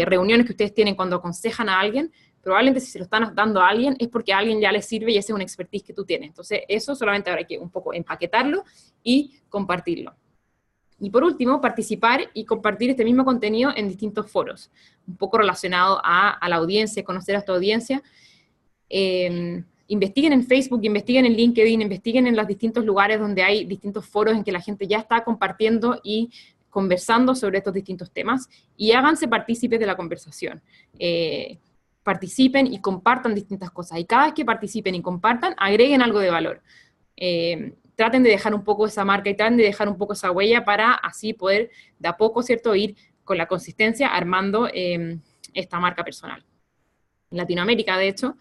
reuniones que ustedes tienen cuando aconsejan a alguien, probablemente si se lo están dando a alguien es porque a alguien ya le sirve y esa es una expertise que tú tienes. Entonces, eso solamente habrá que un poco empaquetarlo y compartirlo. Y por último, participar y compartir este mismo contenido en distintos foros, un poco relacionado a la audiencia, conocer a tu audiencia. Investiguen en Facebook, investiguen en LinkedIn, investiguen en los distintos lugares donde hay distintos foros en que la gente ya está compartiendo y conversando sobre estos distintos temas, y háganse partícipes de la conversación. Participen y compartan distintas cosas, y cada vez que participen y compartan, agreguen algo de valor. Traten de dejar un poco esa marca y traten de dejar un poco esa huella para así poder de a poco, ¿cierto?, ir con la consistencia armando esta marca personal. En Latinoamérica, de hecho,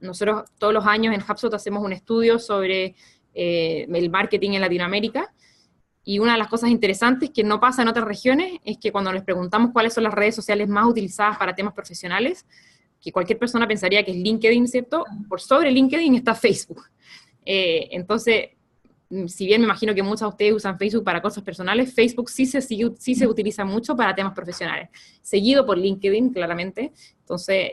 nosotros todos los años en HubSpot hacemos un estudio sobre el marketing en Latinoamérica, y una de las cosas interesantes que no pasa en otras regiones es que cuando les preguntamos cuáles son las redes sociales más utilizadas para temas profesionales, que cualquier persona pensaría que es LinkedIn, ¿cierto? Por sobre LinkedIn está Facebook. Entonces, si bien me imagino que muchos de ustedes usan Facebook para cosas personales, Facebook sí se utiliza mucho para temas profesionales, seguido por LinkedIn, claramente. Entonces,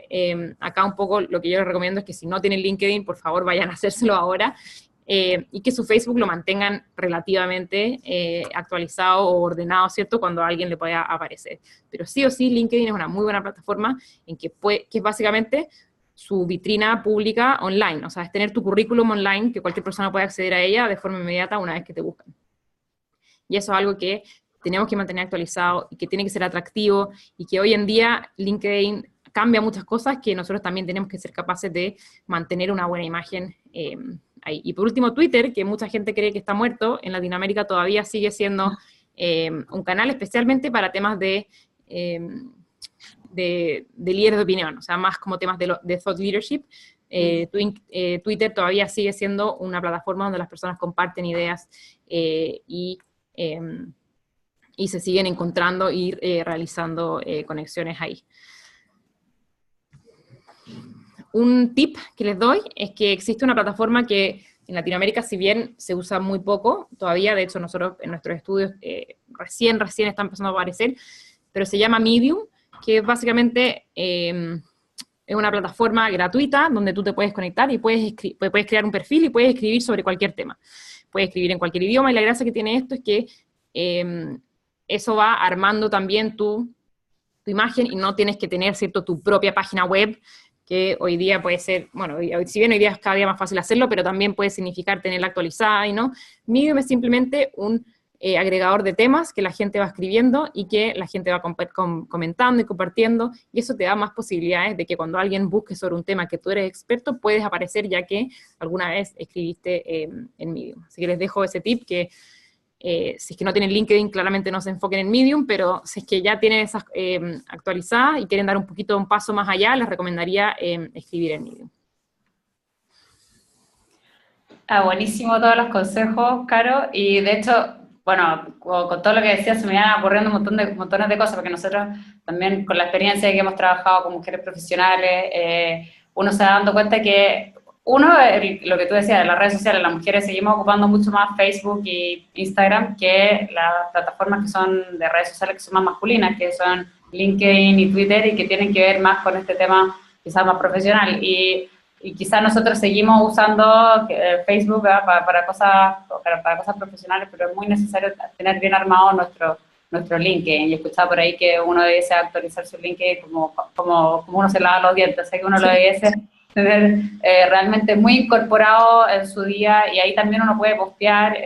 acá un poco lo que yo les recomiendo es que si no tienen LinkedIn, por favor vayan a hacérselo ahora, y que su Facebook lo mantengan relativamente actualizado o ordenado, ¿cierto?, cuando a alguien le pueda aparecer. Pero sí o sí, LinkedIn es una muy buena plataforma en que es básicamente su vitrina pública online, o sea, es tener tu currículum online, que cualquier persona puede acceder a ella de forma inmediata una vez que te buscan. Y eso es algo que tenemos que mantener actualizado y que tiene que ser atractivo, y que hoy en día LinkedIn cambia muchas cosas que nosotros también tenemos que ser capaces de mantener una buena imagen ahí. Y por último, Twitter, que mucha gente cree que está muerto, en Latinoamérica todavía sigue siendo un canal especialmente para temas de líderes de opinión, o sea, más como temas de thought leadership. Twitter todavía sigue siendo una plataforma donde las personas comparten ideas y se siguen encontrando y realizando conexiones ahí. Un tip que les doy es que existe una plataforma que en Latinoamérica, si bien se usa muy poco, todavía, de hecho, nosotros en nuestros estudios recién está empezando a aparecer, pero se llama Medium, que básicamente es una plataforma gratuita donde tú te puedes conectar y puedes crear un perfil y puedes escribir sobre cualquier tema. Puedes escribir en cualquier idioma, y la gracia que tiene esto es que eso va armando también tu imagen, y no tienes que tener, ¿cierto?, tu propia página web, que hoy día puede ser, bueno, si bien hoy día es cada día más fácil hacerlo, pero también puede significar tenerla actualizada, y no. Medium es simplemente un agregador de temas que la gente va escribiendo y que la gente va comentando y compartiendo, y eso te da más posibilidades de que cuando alguien busque sobre un tema que tú eres experto, puedes aparecer ya que alguna vez escribiste en Medium. Así que les dejo ese tip, que si es que no tienen LinkedIn, claramente no se enfoquen en Medium, pero si es que ya tienen esas actualizadas y quieren dar un paso más allá, les recomendaría escribir en Medium. Buenísimo todos los consejos, Caro, y de hecho, bueno, con todo lo que decías se me iban ocurriendo montones de cosas, porque nosotros también con la experiencia que hemos trabajado con mujeres profesionales, uno se va dando cuenta que lo que tú decías, de las redes sociales, las mujeres seguimos ocupando mucho más Facebook y Instagram que las plataformas que son de redes sociales que son más masculinas, que son LinkedIn y Twitter, y que tienen que ver más con este tema quizás más profesional. Y quizás nosotros seguimos usando Facebook, ¿verdad?, para cosas profesionales, pero es muy necesario tener bien armado nuestro LinkedIn. Y escuchaba por ahí que uno debiese actualizar su LinkedIn como uno se lava los dientes, o sea que uno lo debiese tener realmente muy incorporado en su día, y ahí también uno puede postear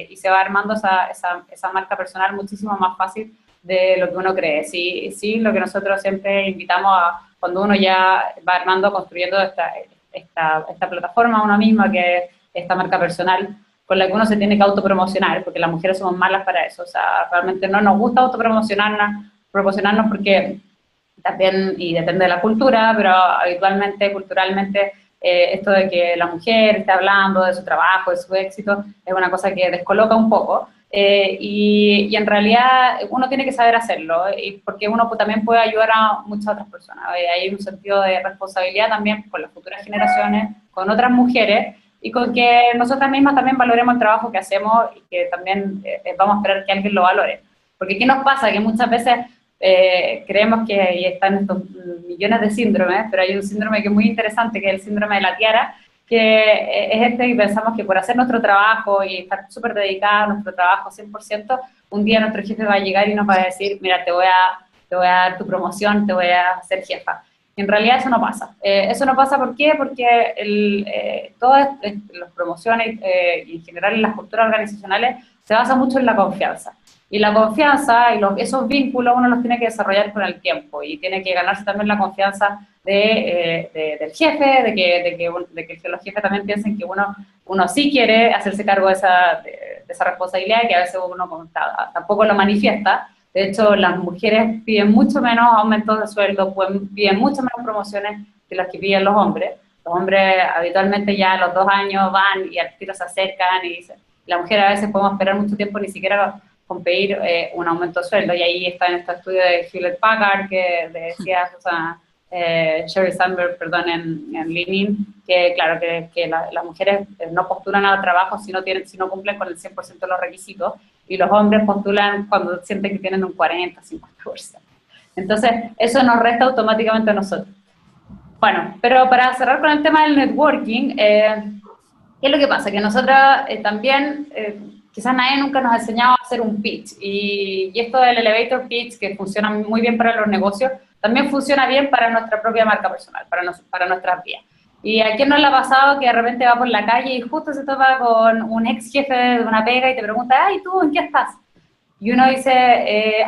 y se va armando esa marca personal muchísimo más fácil de lo que uno cree. Sí, sí, lo que nosotros siempre invitamos a, cuando uno ya va armando, construyendo esta plataforma uno misma, que es esta marca personal, con la que uno se tiene que autopromocionar, porque las mujeres somos malas para eso. O sea, realmente no nos gusta autopromocionarnos porque también, y depende de la cultura, pero habitualmente, culturalmente, esto de que la mujer esté hablando de su trabajo, de su éxito, es una cosa que descoloca un poco. Y en realidad uno tiene que saber hacerlo, y porque uno también puede ayudar a muchas otras personas. Hay un sentido de responsabilidad también con las futuras generaciones, con otras mujeres, y con que nosotras mismas también valoremos el trabajo que hacemos, y que también vamos a esperar que alguien lo valore. Porque ¿qué nos pasa? Que muchas veces creemos que, y están estos millones de síndromes, pero hay un síndrome que es muy interesante, que es el síndrome de la tiara, que es y pensamos que por hacer nuestro trabajo y estar súper dedicados a nuestro trabajo 100%, un día nuestro jefe va a llegar y nos va a decir, mira, te voy a dar tu promoción, te voy a hacer jefa. En realidad eso no pasa. Eso no pasa, ¿por qué? Porque todas las promociones y en general en las culturas organizacionales se basa mucho en la confianza. Y la confianza y esos vínculos uno los tiene que desarrollar con el tiempo, y tiene que ganarse también la confianza del jefe, de que los jefes también piensen que uno sí quiere hacerse cargo de esa responsabilidad, que a veces uno tampoco lo manifiesta. De hecho, las mujeres piden mucho menos aumentos de sueldo, piden mucho menos promociones que las que piden los hombres. Los hombres habitualmente ya a los 2 años van y al tiro se acercan y dicen. La mujer a veces podemos esperar mucho tiempo ni siquiera con pedir un aumento de sueldo, y ahí está en este estudio de Hewlett Packard que decía Sheryl Sandberg, perdón, en LinkedIn, que claro, que las mujeres no postulan al trabajo si no cumplen con el 100% de los requisitos, y los hombres postulan cuando sienten que tienen un 40, 50%. Entonces, eso nos resta automáticamente a nosotros. Bueno, pero para cerrar con el tema del networking, ¿qué es lo que pasa? Que nosotras también, quizás nadie nunca nos ha enseñado a hacer un pitch, y esto del elevator pitch, que funciona muy bien para los negocios, también funciona bien para nuestra propia marca personal, para nuestras vías. ¿Y a quién no le ha pasado que de repente va por la calle y justo se topa con un ex jefe de una pega y te pregunta, ay, ¿tú en qué estás? Y uno dice,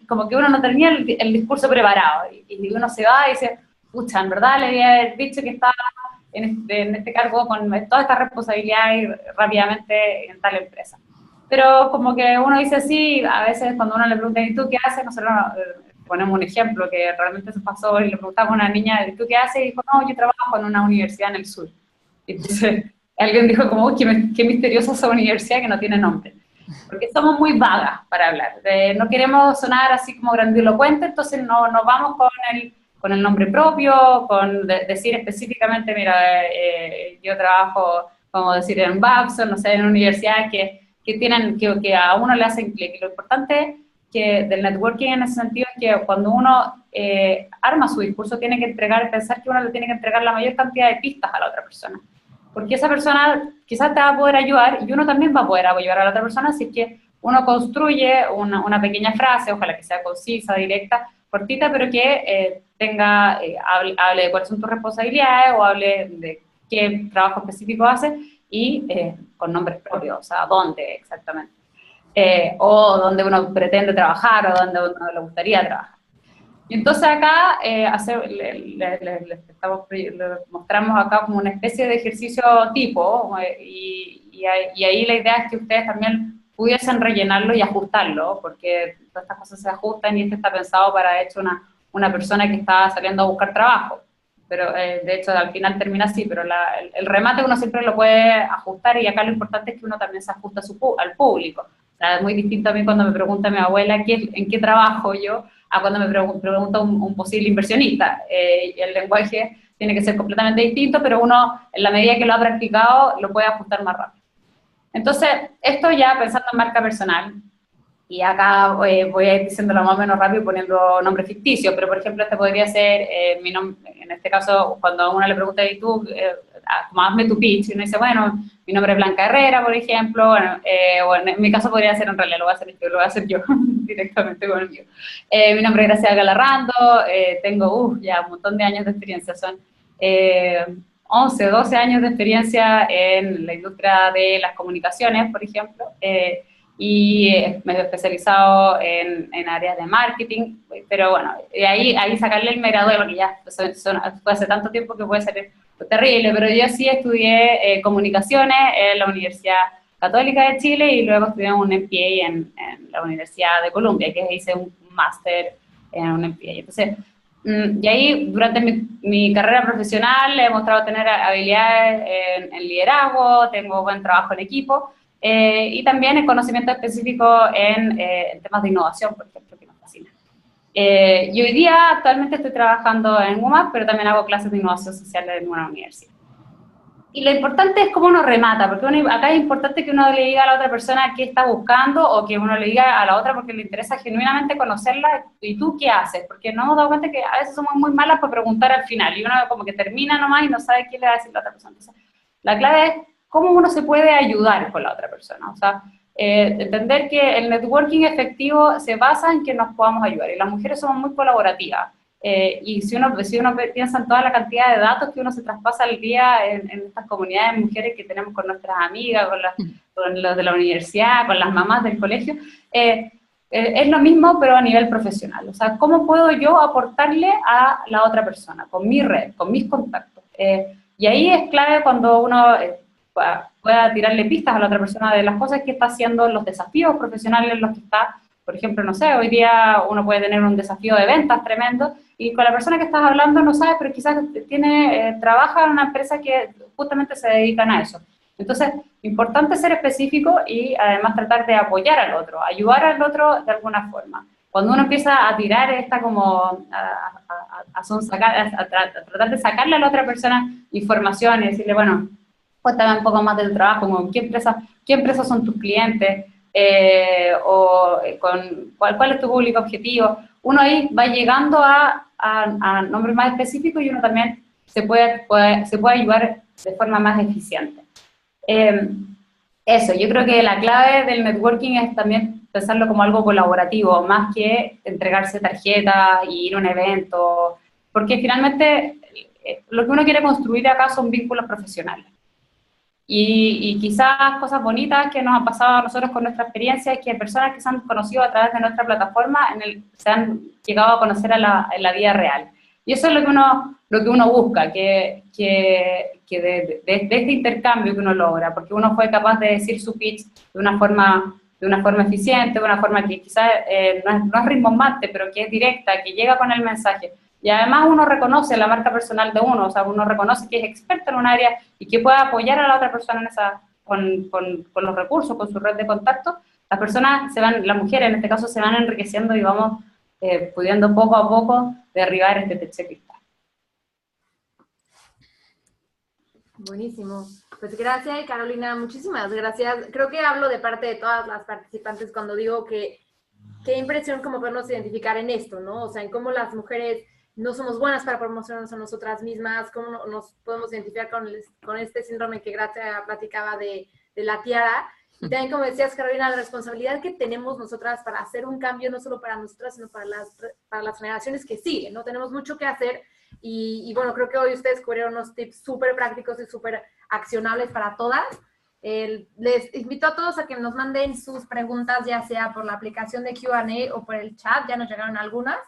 como que uno no tenía el discurso preparado, y uno se va y dice, pucha, en verdad le había haber dicho que estaba en este cargo con toda esta responsabilidad y rápidamente en tal empresa. Pero como que uno dice sí, a veces cuando uno le pregunta, ¿y tú qué haces? Nosotros ponemos un ejemplo que realmente se pasó, y le preguntamos a una niña, ¿y tú qué haces? Y dijo, no, yo trabajo en una universidad en el sur. Y entonces alguien dijo como, uy, qué misteriosa esa universidad que no tiene nombre. Porque somos muy vagas para hablar. No queremos sonar así como grandilocuente, entonces no vamos con el nombre propio, con decir específicamente, mira, yo trabajo, como decir, en Babson, no sé, en universidades que a uno le hacen clic. Y lo importante del networking en ese sentido es que cuando uno arma su discurso, tiene que pensar que uno le tiene que entregar la mayor cantidad de pistas a la otra persona. Porque esa persona quizás te va a poder ayudar, y uno también va a poder ayudar a la otra persona, si es que uno construye una pequeña frase, ojalá que sea concisa, directa, cortita, pero que hable de cuáles son tus responsabilidades, o hable de qué trabajo específico haces, y con nombres propios, o sea, dónde exactamente, o dónde uno pretende trabajar, o dónde uno le gustaría trabajar. Y entonces acá les mostramos acá como una especie de ejercicio tipo, y ahí la idea es que ustedes también pudiesen rellenarlo y ajustarlo, porque todas estas cosas se ajustan, y este está pensado para, de hecho, una persona que está saliendo a buscar trabajo. Pero de hecho al final termina así, pero el remate uno siempre lo puede ajustar, y acá lo importante es que uno también se ajusta al público. O sea, es muy distinto a mí cuando me pregunta mi abuela en qué trabajo yo, a cuando me pregunta un posible inversionista. Y el lenguaje tiene que ser completamente distinto, pero uno, en la medida que lo ha practicado, lo puede ajustar más rápido. Entonces, esto ya pensando en marca personal, y acá voy a ir diciéndolo más o menos rápido poniendo nombre ficticio, pero por ejemplo este podría ser mi nombre, en este caso cuando a uno le pregunta, ¿y tú? Como hazme tu pitch, y uno dice, bueno, mi nombre es Blanca Herrera, por ejemplo, bueno, en mi caso podría ser, en realidad lo voy a hacer yo directamente con el mío. Mi nombre es Graciela Galarrando, tengo ya un montón de años de experiencia, son 11, 12 años de experiencia en la industria de las comunicaciones, por ejemplo, y me he especializado en áreas de marketing, pero bueno, ahí sacarle el gradué, porque ya fue hace tanto tiempo que puede ser terrible, pero yo sí estudié comunicaciones en la Universidad Católica de Chile y luego estudié un MBA en la Universidad de Columbia, que hice un máster en un MBA. Entonces, y ahí durante mi carrera profesional he mostrado tener habilidades en liderazgo, tengo buen trabajo en equipo, y también el conocimiento específico en temas de innovación, por ejemplo, que nos fascina. Y hoy día actualmente estoy trabajando en UMAP, pero también hago clases de innovación social en una universidad. Y lo importante es cómo uno remata, porque acá es importante que uno le diga a la otra persona qué está buscando, o que uno le diga a la otra porque le interesa genuinamente conocerla, y tú qué haces, porque nos hemos dado cuenta que a veces somos muy malas para preguntar al final, y uno como que termina nomás y no sabe qué le va a decir la otra persona. Entonces, la clave es cómo uno se puede ayudar con la otra persona, o sea, entender que el networking efectivo se basa en que nos podamos ayudar, y las mujeres somos muy colaborativas. Y si uno piensa en toda la cantidad de datos que uno se traspasa al día en estas comunidades de mujeres que tenemos con nuestras amigas, con los de la universidad, con las mamás del colegio, es lo mismo pero a nivel profesional. O sea, ¿cómo puedo yo aportarle a la otra persona? Con mi red, con mis contactos. Y ahí es clave cuando uno pueda tirarle pistas a la otra persona de las cosas que está haciendo, los desafíos profesionales en los que está. Por ejemplo, no sé, hoy día uno puede tener un desafío de ventas tremendo y con la persona que estás hablando no sabe, pero quizás trabaja en una empresa que justamente se dedican a eso. Entonces, importante ser específico y además tratar de apoyar al otro, ayudar al otro de alguna forma. Cuando uno empieza a tirar a tratar de sacarle a la otra persona información y decirle, bueno, cuéntame un poco más de tu trabajo, como qué empresas son tus clientes, cuál es tu público objetivo. Uno ahí va llegando a nombres más específicos y uno también se puede ayudar de forma más eficiente. Eso, yo creo que la clave del networking es también pensarlo como algo colaborativo, más que entregarse tarjetas y ir a un evento, porque finalmente lo que uno quiere construir acá son vínculos profesionales. Y quizás cosas bonitas que nos han pasado a nosotros con nuestra experiencia es que personas que se han conocido a través de nuestra plataforma se han llegado a conocer en la vida real. Y eso es lo que uno busca, que de este intercambio que uno logra, porque uno fue capaz de decir su pitch de una forma eficiente, de una forma que quizás no es rimbombante, pero que es directa, que llega con el mensaje. Y además uno reconoce la marca personal de uno, o sea, uno reconoce que es experto en un área y que puede apoyar a la otra persona con los recursos, con su red de contactos. Las personas las mujeres en este caso se van enriqueciendo y vamos pudiendo poco a poco derribar este techo de cristal. Buenísimo. Pues gracias, Carolina, muchísimas gracias. Creo que hablo de parte de todas las participantes cuando digo que qué impresión como podernos identificar en esto, ¿no? O sea, en cómo las mujeres no somos buenas para promocionarnos a nosotras mismas, cómo nos podemos identificar con este síndrome que Gracia platicaba de la tiara. Y también, como decías, Carolina, la responsabilidad que tenemos nosotras para hacer un cambio, no solo para nosotras, sino para las generaciones que siguen, ¿no? Tenemos mucho que hacer y bueno, creo que hoy ustedes cubrieron unos tips súper prácticos y súper accionables para todas. Les invito a todos a que nos manden sus preguntas, ya sea por la aplicación de Q&A o por el chat, ya nos llegaron algunas.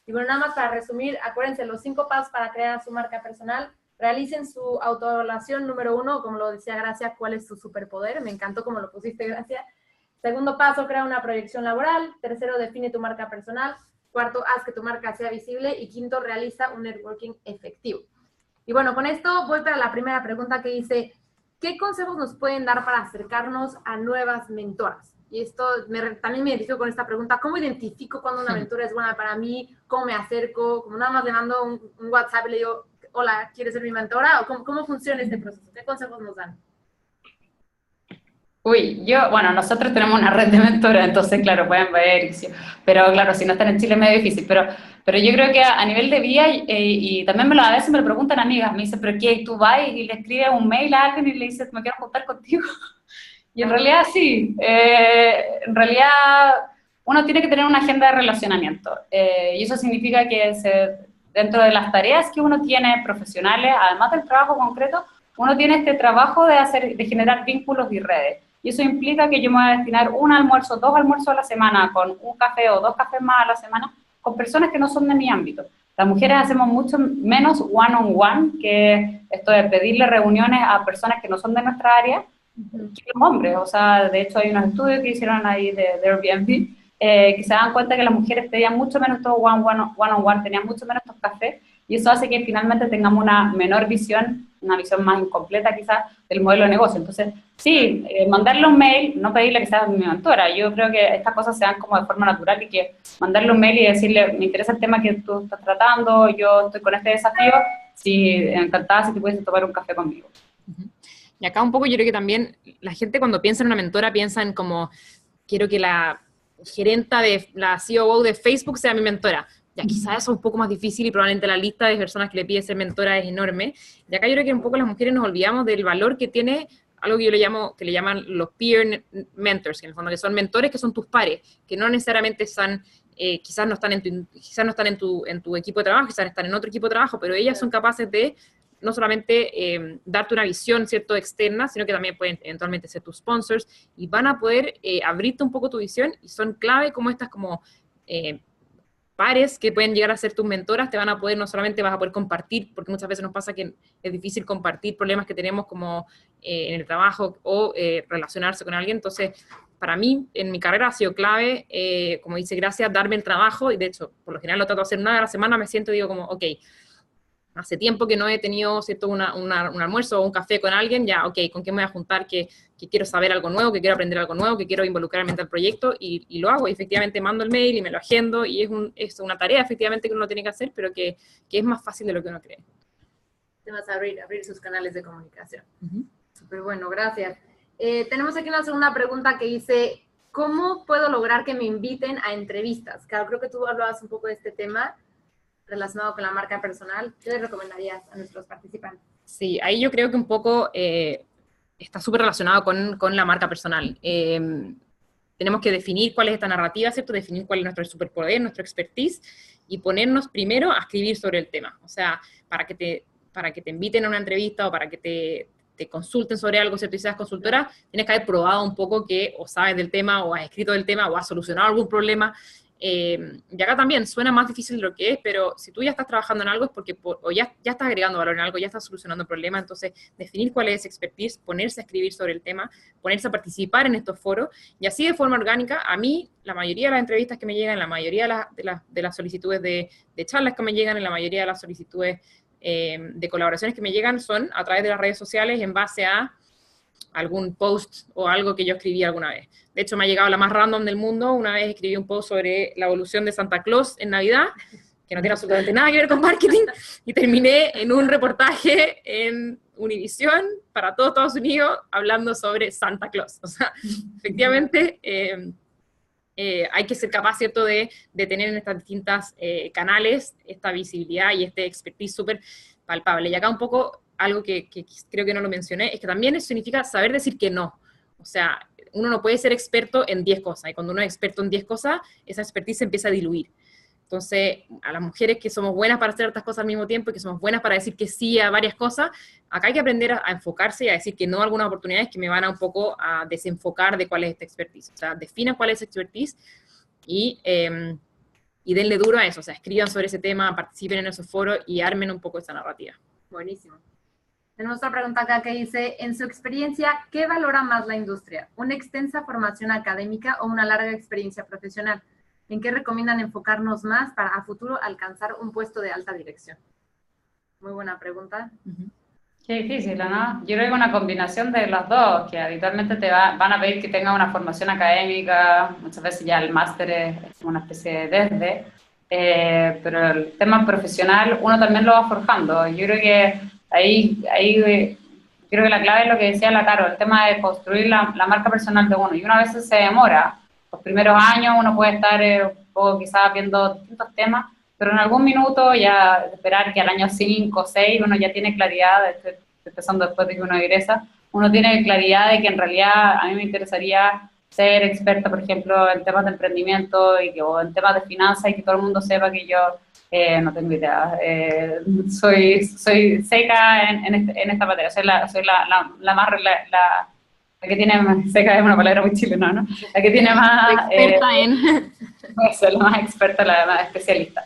Y bueno, nada más para resumir, acuérdense, los 5 pasos para crear su marca personal. Realicen su autoevaluación número 1, como lo decía Gracia, ¿cuál es tu superpoder? Me encantó como lo pusiste, Gracia. Segundo paso, crea una proyección laboral. Tercero, define tu marca personal. Cuarto, haz que tu marca sea visible. Y quinto, realiza un networking efectivo. Y bueno, con esto voy para la primera pregunta que dice, ¿qué consejos nos pueden dar para acercarnos a nuevas mentoras? Y esto también me identifico con esta pregunta, ¿cómo identifico cuando una mentora es buena para mí? ¿Cómo me acerco? Como nada más le mando un WhatsApp y le digo, hola, ¿quieres ser mi mentora? ¿O cómo funciona este proceso? ¿Qué consejos nos dan? Bueno, nosotros tenemos una red de mentores, entonces, claro, pueden ver, pero claro, si no están en Chile es medio difícil, pero yo creo que a nivel de vida, y también a veces me lo preguntan amigas, me dicen, ¿pero qué? ¿Tú vas y le escribes un mail a alguien y le dices, me quiero juntar contigo? Y en realidad sí, en realidad uno tiene que tener una agenda de relacionamiento, y eso significa que dentro de las tareas que uno tiene profesionales, además del trabajo concreto, uno tiene este trabajo de generar vínculos y redes. Y eso implica que yo me voy a destinar un almuerzo, 2 almuerzos a la semana, con un café o 2 cafés más a la semana, con personas que no son de mi ámbito. Las mujeres hacemos mucho menos one-on-one, que esto de pedirle reuniones a personas que no son de nuestra área, que los hombres. O sea, de hecho hay unos estudios que hicieron ahí de Airbnb, que se dan cuenta que las mujeres pedían mucho menos estos one-on-one, tenían mucho menos estos cafés, y eso hace que finalmente tengamos una menor visión, una visión más incompleta quizás del modelo de negocio. Entonces, sí, mandarle un mail, no pedirle que sea mi mentora. Yo creo que estas cosas se dan como de forma natural, y que mandarle un mail y decirle, me interesa el tema que tú estás tratando, yo estoy con este desafío, sí, encantada si te puedes tomar un café conmigo. Y acá un poco yo creo que también la gente cuando piensa en una mentora piensa en como, quiero que la gerenta de la COO de Facebook sea mi mentora. Ya quizás eso es un poco más difícil y probablemente la lista de personas que le pide ser mentora es enorme. Y acá yo creo que un poco las mujeres nos olvidamos del valor que tiene algo que yo le llamo, que le llaman los peer mentors, que en el fondo que son mentores que son tus pares, que no necesariamente están, quizás no están en tu equipo de trabajo, quizás están en otro equipo de trabajo, pero ellas son capaces de no solamente darte una visión, ¿cierto?, externa, sino que también pueden eventualmente ser tus sponsors y van a poder abrirte un poco tu visión, y son clave como estas como pares que pueden llegar a ser tus mentoras. Te van a poder, no solamente vas a poder compartir, porque muchas veces nos pasa que es difícil compartir problemas que tenemos como en el trabajo o relacionarse con alguien. Entonces, para mí, en mi carrera ha sido clave, como dice Gracia, darme el trabajo, y de hecho, por lo general lo trato de hacer una vez a la semana, me siento y digo como, ok, hace tiempo que no he tenido, ¿cierto?, un almuerzo o un café con alguien, ya, ok, ¿con quién me voy a juntar? Que quiero saber algo nuevo, que quiero aprender algo nuevo, que quiero involucrarme en el proyecto, y lo hago, y efectivamente mando el mail y me lo agendo, y es una tarea efectivamente que uno tiene que hacer, pero que es más fácil de lo que uno cree. Te vas a abrir sus canales de comunicación. Súper bueno, gracias. Tenemos aquí una segunda pregunta que dice, ¿cómo puedo lograr que me inviten a entrevistas? Claro, creo que tú hablabas un poco de este tema relacionado con la marca personal. ¿Qué les recomendarías a nuestros participantes? Sí, ahí yo creo que un poco está súper relacionado con la marca personal. Tenemos que definir cuál es esta narrativa, ¿cierto? Definir cuál es nuestro superpoder, nuestro expertise, y ponernos primero a escribir sobre el tema. O sea, para que te inviten a una entrevista o para que te consulten sobre algo, ¿cierto? Y seas consultora, tienes que haber probado un poco que o sabes del tema, o has escrito del tema, o has solucionado algún problema. Y acá también suena más difícil de lo que es, pero si tú ya estás trabajando en algo es porque o ya estás agregando valor en algo, ya estás solucionando el problema. Entonces definir cuál es ese expertise, ponerse a escribir sobre el tema, ponerse a participar en estos foros, y así de forma orgánica. A mí, la mayoría de las entrevistas que me llegan, la mayoría de las solicitudes de charlas que me llegan, en la mayoría de las solicitudes de colaboraciones que me llegan, son a través de las redes sociales en base a algún post o algo que yo escribí alguna vez. De hecho, me ha llegado la más random del mundo. Una vez escribí un post sobre la evolución de Santa Claus en Navidad, que no tiene absolutamente nada que ver con marketing, y terminé en un reportaje en Univision para todo Estados Unidos hablando sobre Santa Claus. O sea, efectivamente, hay que ser capaz, ¿cierto?, de tener en estas distintas canales esta visibilidad y este expertise súper palpable. Y acá un poco algo que creo que no lo mencioné, es que también eso significa saber decir que no. O sea, uno no puede ser experto en 10 cosas, y cuando uno es experto en 10 cosas, esa expertise se empieza a diluir. Entonces, a las mujeres que somos buenas para hacer otras cosas al mismo tiempo, y que somos buenas para decir que sí a varias cosas, acá hay que aprender a enfocarse y a decir que no a algunas oportunidades que me van a un poco a desenfocar de cuál es esta expertise. O sea, definan cuál es esa expertise y denle duro a eso. O sea, escriban sobre ese tema, participen en esos foros y armen un poco esa narrativa. Buenísimo. Tenemos otra pregunta acá que dice, en su experiencia, ¿qué valora más la industria? ¿Una extensa formación académica o una larga experiencia profesional? ¿En qué recomiendan enfocarnos más para a futuro alcanzar un puesto de alta dirección? Muy buena pregunta. Qué difícil, ¿no? Yo creo que una combinación de las dos, que habitualmente van a pedir que tenga una formación académica, muchas veces ya el máster es una especie de pero el tema profesional uno también lo va forjando. Yo creo que ahí creo que la clave es lo que decía la Caro, el tema de construir la marca personal de uno, y una vez se demora. Los primeros años uno puede estar un poco quizás viendo distintos temas, pero en algún minuto ya esperar que al año 5 o 6 uno ya tiene claridad, estoy empezando después de que uno egresa, uno tiene claridad de que en realidad a mí me interesaría ser experta, por ejemplo, en temas de emprendimiento o en temas de finanzas, y que todo el mundo sepa que yo No tengo idea. Soy seca en esta materia. Soy la más... La que tiene más... Seca es una palabra muy chilena, ¿no? La que tiene más... Experta en... Eso, la más experta, la más especialista.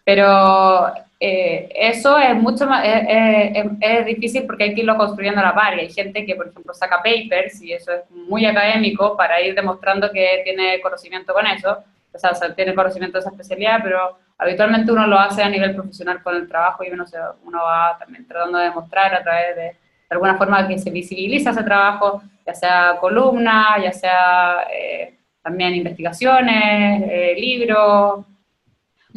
Pero eso es mucho más... es difícil porque hay que irlo construyendo a la par. Y hay gente que, por ejemplo, saca papers, y eso es muy académico, para ir demostrando que tiene conocimiento con eso. O sea, tiene conocimiento de esa especialidad, pero habitualmente uno lo hace a nivel profesional con el trabajo, y uno va también tratando de demostrar a través de alguna forma que se visibiliza ese trabajo, ya sea columna, ya sea también investigaciones, libros,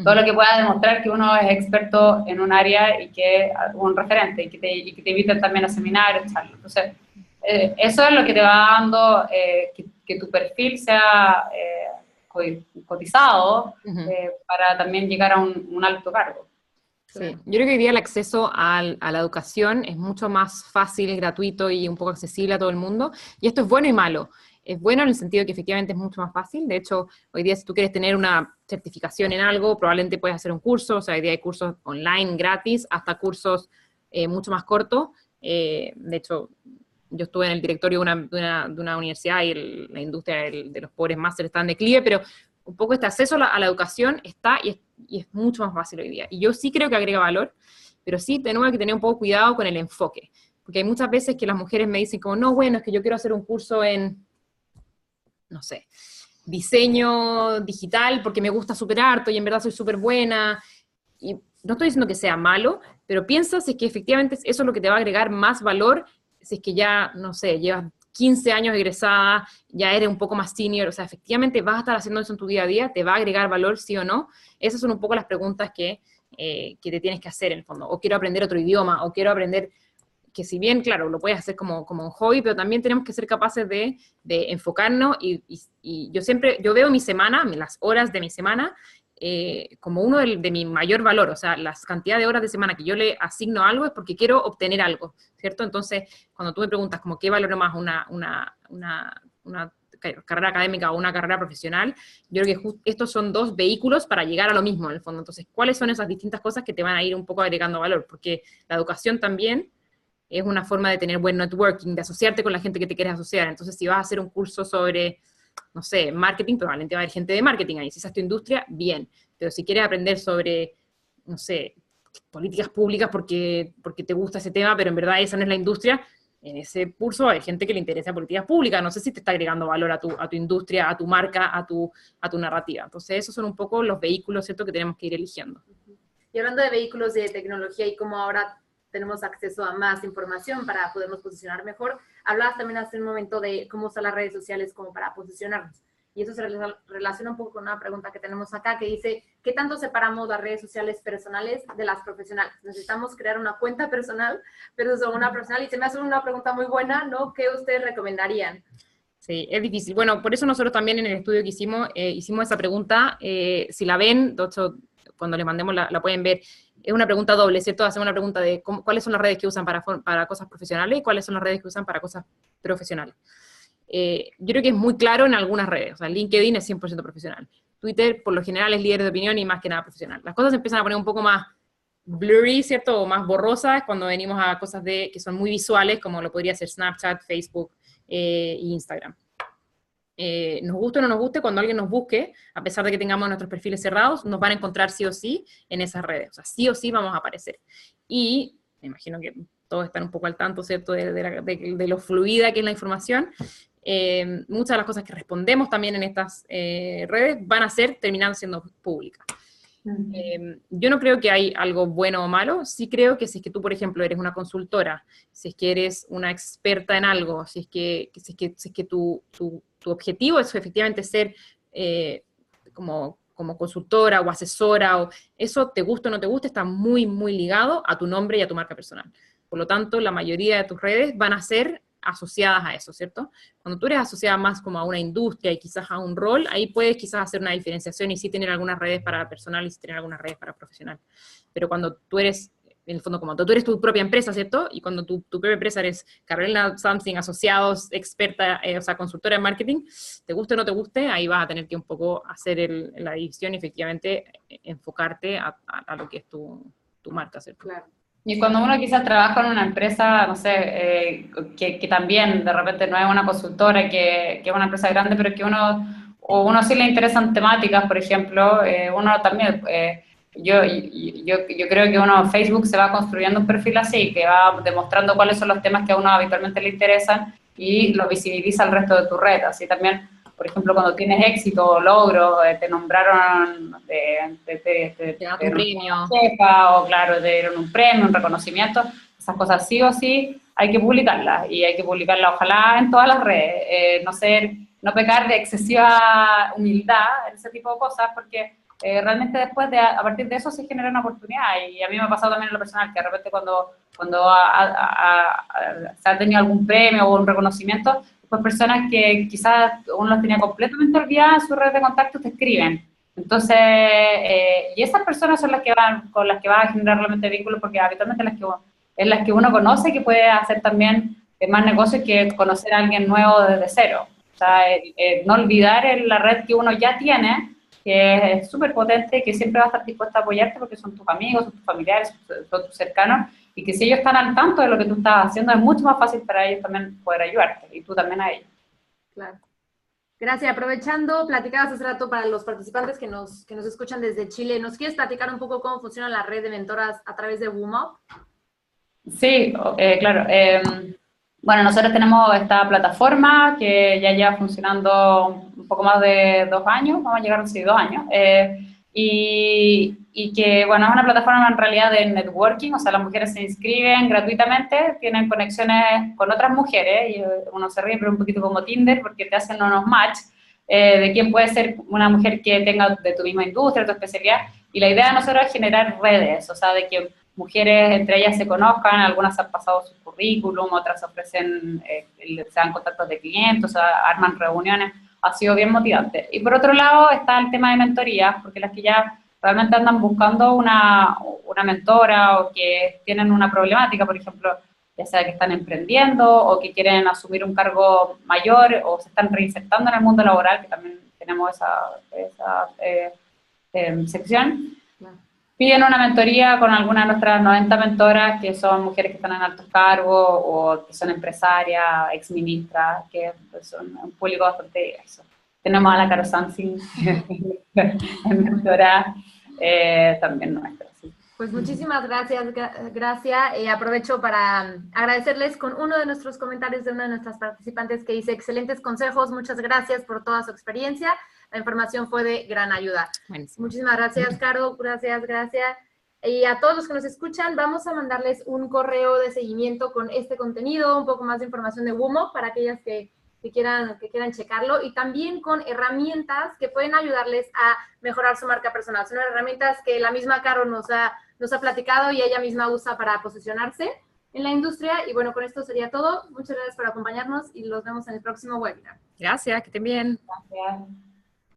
todo lo que pueda demostrar que uno es experto en un área y que un referente, y que te inviten también a seminarios, charlas. Entonces, eso es lo que te va dando que tu perfil sea cotizado para también llegar a un alto cargo. Sí. Yo creo que hoy día el acceso a la educación es mucho más fácil, gratuito y un poco accesible a todo el mundo, y esto es bueno y malo. Es bueno en el sentido de que efectivamente es mucho más fácil. De hecho, hoy día si tú quieres tener una certificación en algo, probablemente puedes hacer un curso. O sea, hoy día hay cursos online gratis, hasta cursos mucho más cortos. De hecho, yo estuve en el directorio de una universidad, y la industria de los pobres máster está en declive, pero un poco este acceso a la educación está, y es mucho más fácil hoy día. Y yo sí creo que agrega valor, pero sí tenemos que tener un poco cuidado con el enfoque, porque hay muchas veces que las mujeres me dicen como, no, bueno, es que yo quiero hacer un curso en, no sé, diseño digital porque me gusta súper harto y en verdad soy súper buena. Y no estoy diciendo que sea malo, pero piensa si es que efectivamente eso es lo que te va a agregar más valor, si es que ya, no sé, llevas 15 años egresada, ya eres un poco más senior, o sea, efectivamente vas a estar haciendo eso en tu día a día, ¿te va a agregar valor, sí o no? Esas son un poco las preguntas que te tienes que hacer en el fondo. O quiero aprender otro idioma, o quiero aprender, que si bien, claro, lo puedes hacer como un hobby, pero también tenemos que ser capaces de enfocarnos, y yo veo mi semana, las horas de mi semana, como uno de mi mayor valor. O sea, la cantidad de horas de semana que yo le asigno a algo es porque quiero obtener algo, ¿cierto? Entonces, cuando tú me preguntas como qué valoro más una carrera académica o una carrera profesional, yo creo que estos son dos vehículos para llegar a lo mismo, en el fondo. Entonces, ¿cuáles son esas distintas cosas que te van a ir un poco agregando valor? Porque la educación también es una forma de tener buen networking, de asociarte con la gente que te quieres asociar. Entonces, si vas a hacer un curso sobre, no sé, marketing, probablemente va a haber gente de marketing ahí. Si esa es tu industria, bien. Pero si quieres aprender sobre, no sé, políticas públicas porque te gusta ese tema, pero en verdad esa no es la industria, en ese curso hay gente que le interesa políticas públicas. No sé si te está agregando valor a tu industria, a tu marca, a tu narrativa. Entonces, esos son un poco los vehículos, ¿cierto?, que tenemos que ir eligiendo. Y hablando de vehículos de tecnología y cómo ahora tenemos acceso a más información para podernos posicionar mejor, hablabas también hace un momento de cómo usar las redes sociales como para posicionarnos. Y eso se relaciona un poco con una pregunta que tenemos acá que dice, ¿qué tanto separamos las redes sociales personales de las profesionales? Necesitamos crear una cuenta personal, pero son una profesional, y se me hace una pregunta muy buena, ¿no? ¿Qué ustedes recomendarían? Sí, es difícil. Bueno, por eso nosotros también en el estudio que hicimos esa pregunta. Si la ven, de hecho, cuando les mandemos la pueden ver. Es una pregunta doble, ¿cierto? Hacemos una pregunta de cuáles son las redes que usan para cosas profesionales y cuáles son las redes que usan para cosas profesionales. Yo creo que es muy claro en algunas redes. O sea, LinkedIn es 100% profesional. Twitter, por lo general, es líder de opinión y más que nada profesional. Las cosas se empiezan a poner un poco más blurry, ¿cierto? O más borrosas cuando venimos a cosas que son muy visuales, como lo podría ser Snapchat, Facebook e Instagram. Nos guste o no nos guste, cuando alguien nos busque, a pesar de que tengamos nuestros perfiles cerrados, nos van a encontrar sí o sí en esas redes. O sea, sí o sí vamos a aparecer. Y me imagino que todos están un poco al tanto, ¿cierto?, de lo fluida que es la información. Muchas de las cosas que respondemos también en estas redes van a terminar siendo públicas. Yo no creo que hay algo bueno o malo. Sí creo que si es que tú, por ejemplo, eres una consultora, si es que eres una experta en algo, si es que tu objetivo es efectivamente ser como consultora o asesora, o eso, te gusta o no te gusta, está muy, muy ligado a tu nombre y a tu marca personal. Por lo tanto, la mayoría de tus redes van a ser asociadas a eso, ¿cierto? Cuando tú eres asociada más como a una industria y quizás a un rol, ahí puedes quizás hacer una diferenciación y sí tener algunas redes para personal y sí tener algunas redes para profesional. Pero cuando tú eres en el fondo como tú eres tu propia empresa, ¿cierto? Y cuando tu propia empresa eres Carolina Something, asociados, experta, o sea, consultora en marketing, te guste o no te guste, ahí vas a tener que un poco hacer la división y efectivamente enfocarte a lo que es tu marca, ¿cierto? Claro. Y cuando uno quizás trabaja en una empresa, no sé, que también de repente no es una consultora, que es una empresa grande, pero que uno sí le interesan temáticas, por ejemplo, uno también, yo creo que uno en Facebook se va construyendo un perfil así, que va demostrando cuáles son los temas que a uno habitualmente le interesan y los visibiliza al resto de tu red. Así también, por ejemplo, cuando tienes éxito o logro, te nombraron, Te dan un premio. Jefa, o claro, te dieron un premio, un reconocimiento, esas cosas sí o sí hay que publicarlas, y hay que publicarlas ojalá en todas las redes, no pecar de excesiva humildad en ese tipo de cosas, porque realmente después a partir de eso se genera una oportunidad, y a mí me ha pasado también en lo personal, que de repente cuando se ha tenido algún premio o un reconocimiento, pues personas que quizás uno las tenía completamente olvidadas en su red de contactos te escriben. Entonces, y esas personas son las que con las que vas a generar realmente vínculos, porque habitualmente es las que uno conoce, que puede hacer también más negocios que conocer a alguien nuevo desde cero. O sea, no olvidar la red que uno ya tiene, que es súper potente, que siempre va a estar dispuesta a apoyarte porque son tus amigos, son tus familiares, son tus cercanos, y que si ellos están al tanto de lo que tú estás haciendo, es mucho más fácil para ellos también poder ayudarte, y tú también a ellos. Claro. Gracias. Aprovechando, platicabas hace rato para los participantes que nos escuchan desde Chile, ¿nos quieres platicar un poco cómo funciona la red de mentoras a través de WooMup? Sí, claro. Bueno, nosotros tenemos esta plataforma que ya lleva funcionando un poco más de 2 años, vamos a llegar a 2 años, y que, bueno, es una plataforma en realidad de networking, o sea, las mujeres se inscriben gratuitamente, tienen conexiones con otras mujeres, y uno se ríe, pero un poquito como Tinder, porque te hacen unos match de quién puede ser una mujer que tenga de tu misma industria, tu especialidad, y la idea de nosotros es generar redes, o sea, de que mujeres entre ellas se conozcan, algunas han pasado su currículum, otras se dan contactos de clientes, o sea, arman reuniones, ha sido bien motivante. Y por otro lado está el tema de mentorías, porque las que ya realmente andan buscando una mentora o que tienen una problemática, por ejemplo, ya sea que están emprendiendo o que quieren asumir un cargo mayor o se están reinsertando en el mundo laboral, que también tenemos esa sección. Piden una mentoría con algunas de nuestras 90 mentoras, que son mujeres que están en altos cargos o que son empresarias, exministras, que son un público bastante diverso. Tenemos a la Caro Something, mentora también nuestra. Sí. Pues muchísimas gracias, aprovecho para agradecerles con uno de nuestros comentarios de una de nuestras participantes que dice: excelentes consejos, muchas gracias por toda su experiencia. La información fue de gran ayuda. Buenísimo. Muchísimas gracias, Caro. Gracias. Y a todos los que nos escuchan, vamos a mandarles un correo de seguimiento con este contenido, un poco más de información de WooMup para aquellas que quieran checarlo, y también con herramientas que pueden ayudarles a mejorar su marca personal. Son herramientas que la misma Caro nos ha platicado y ella misma usa para posicionarse en la industria. Y bueno, con esto sería todo. Muchas gracias por acompañarnos y los vemos en el próximo webinar. Gracias, que estén bien. Gracias.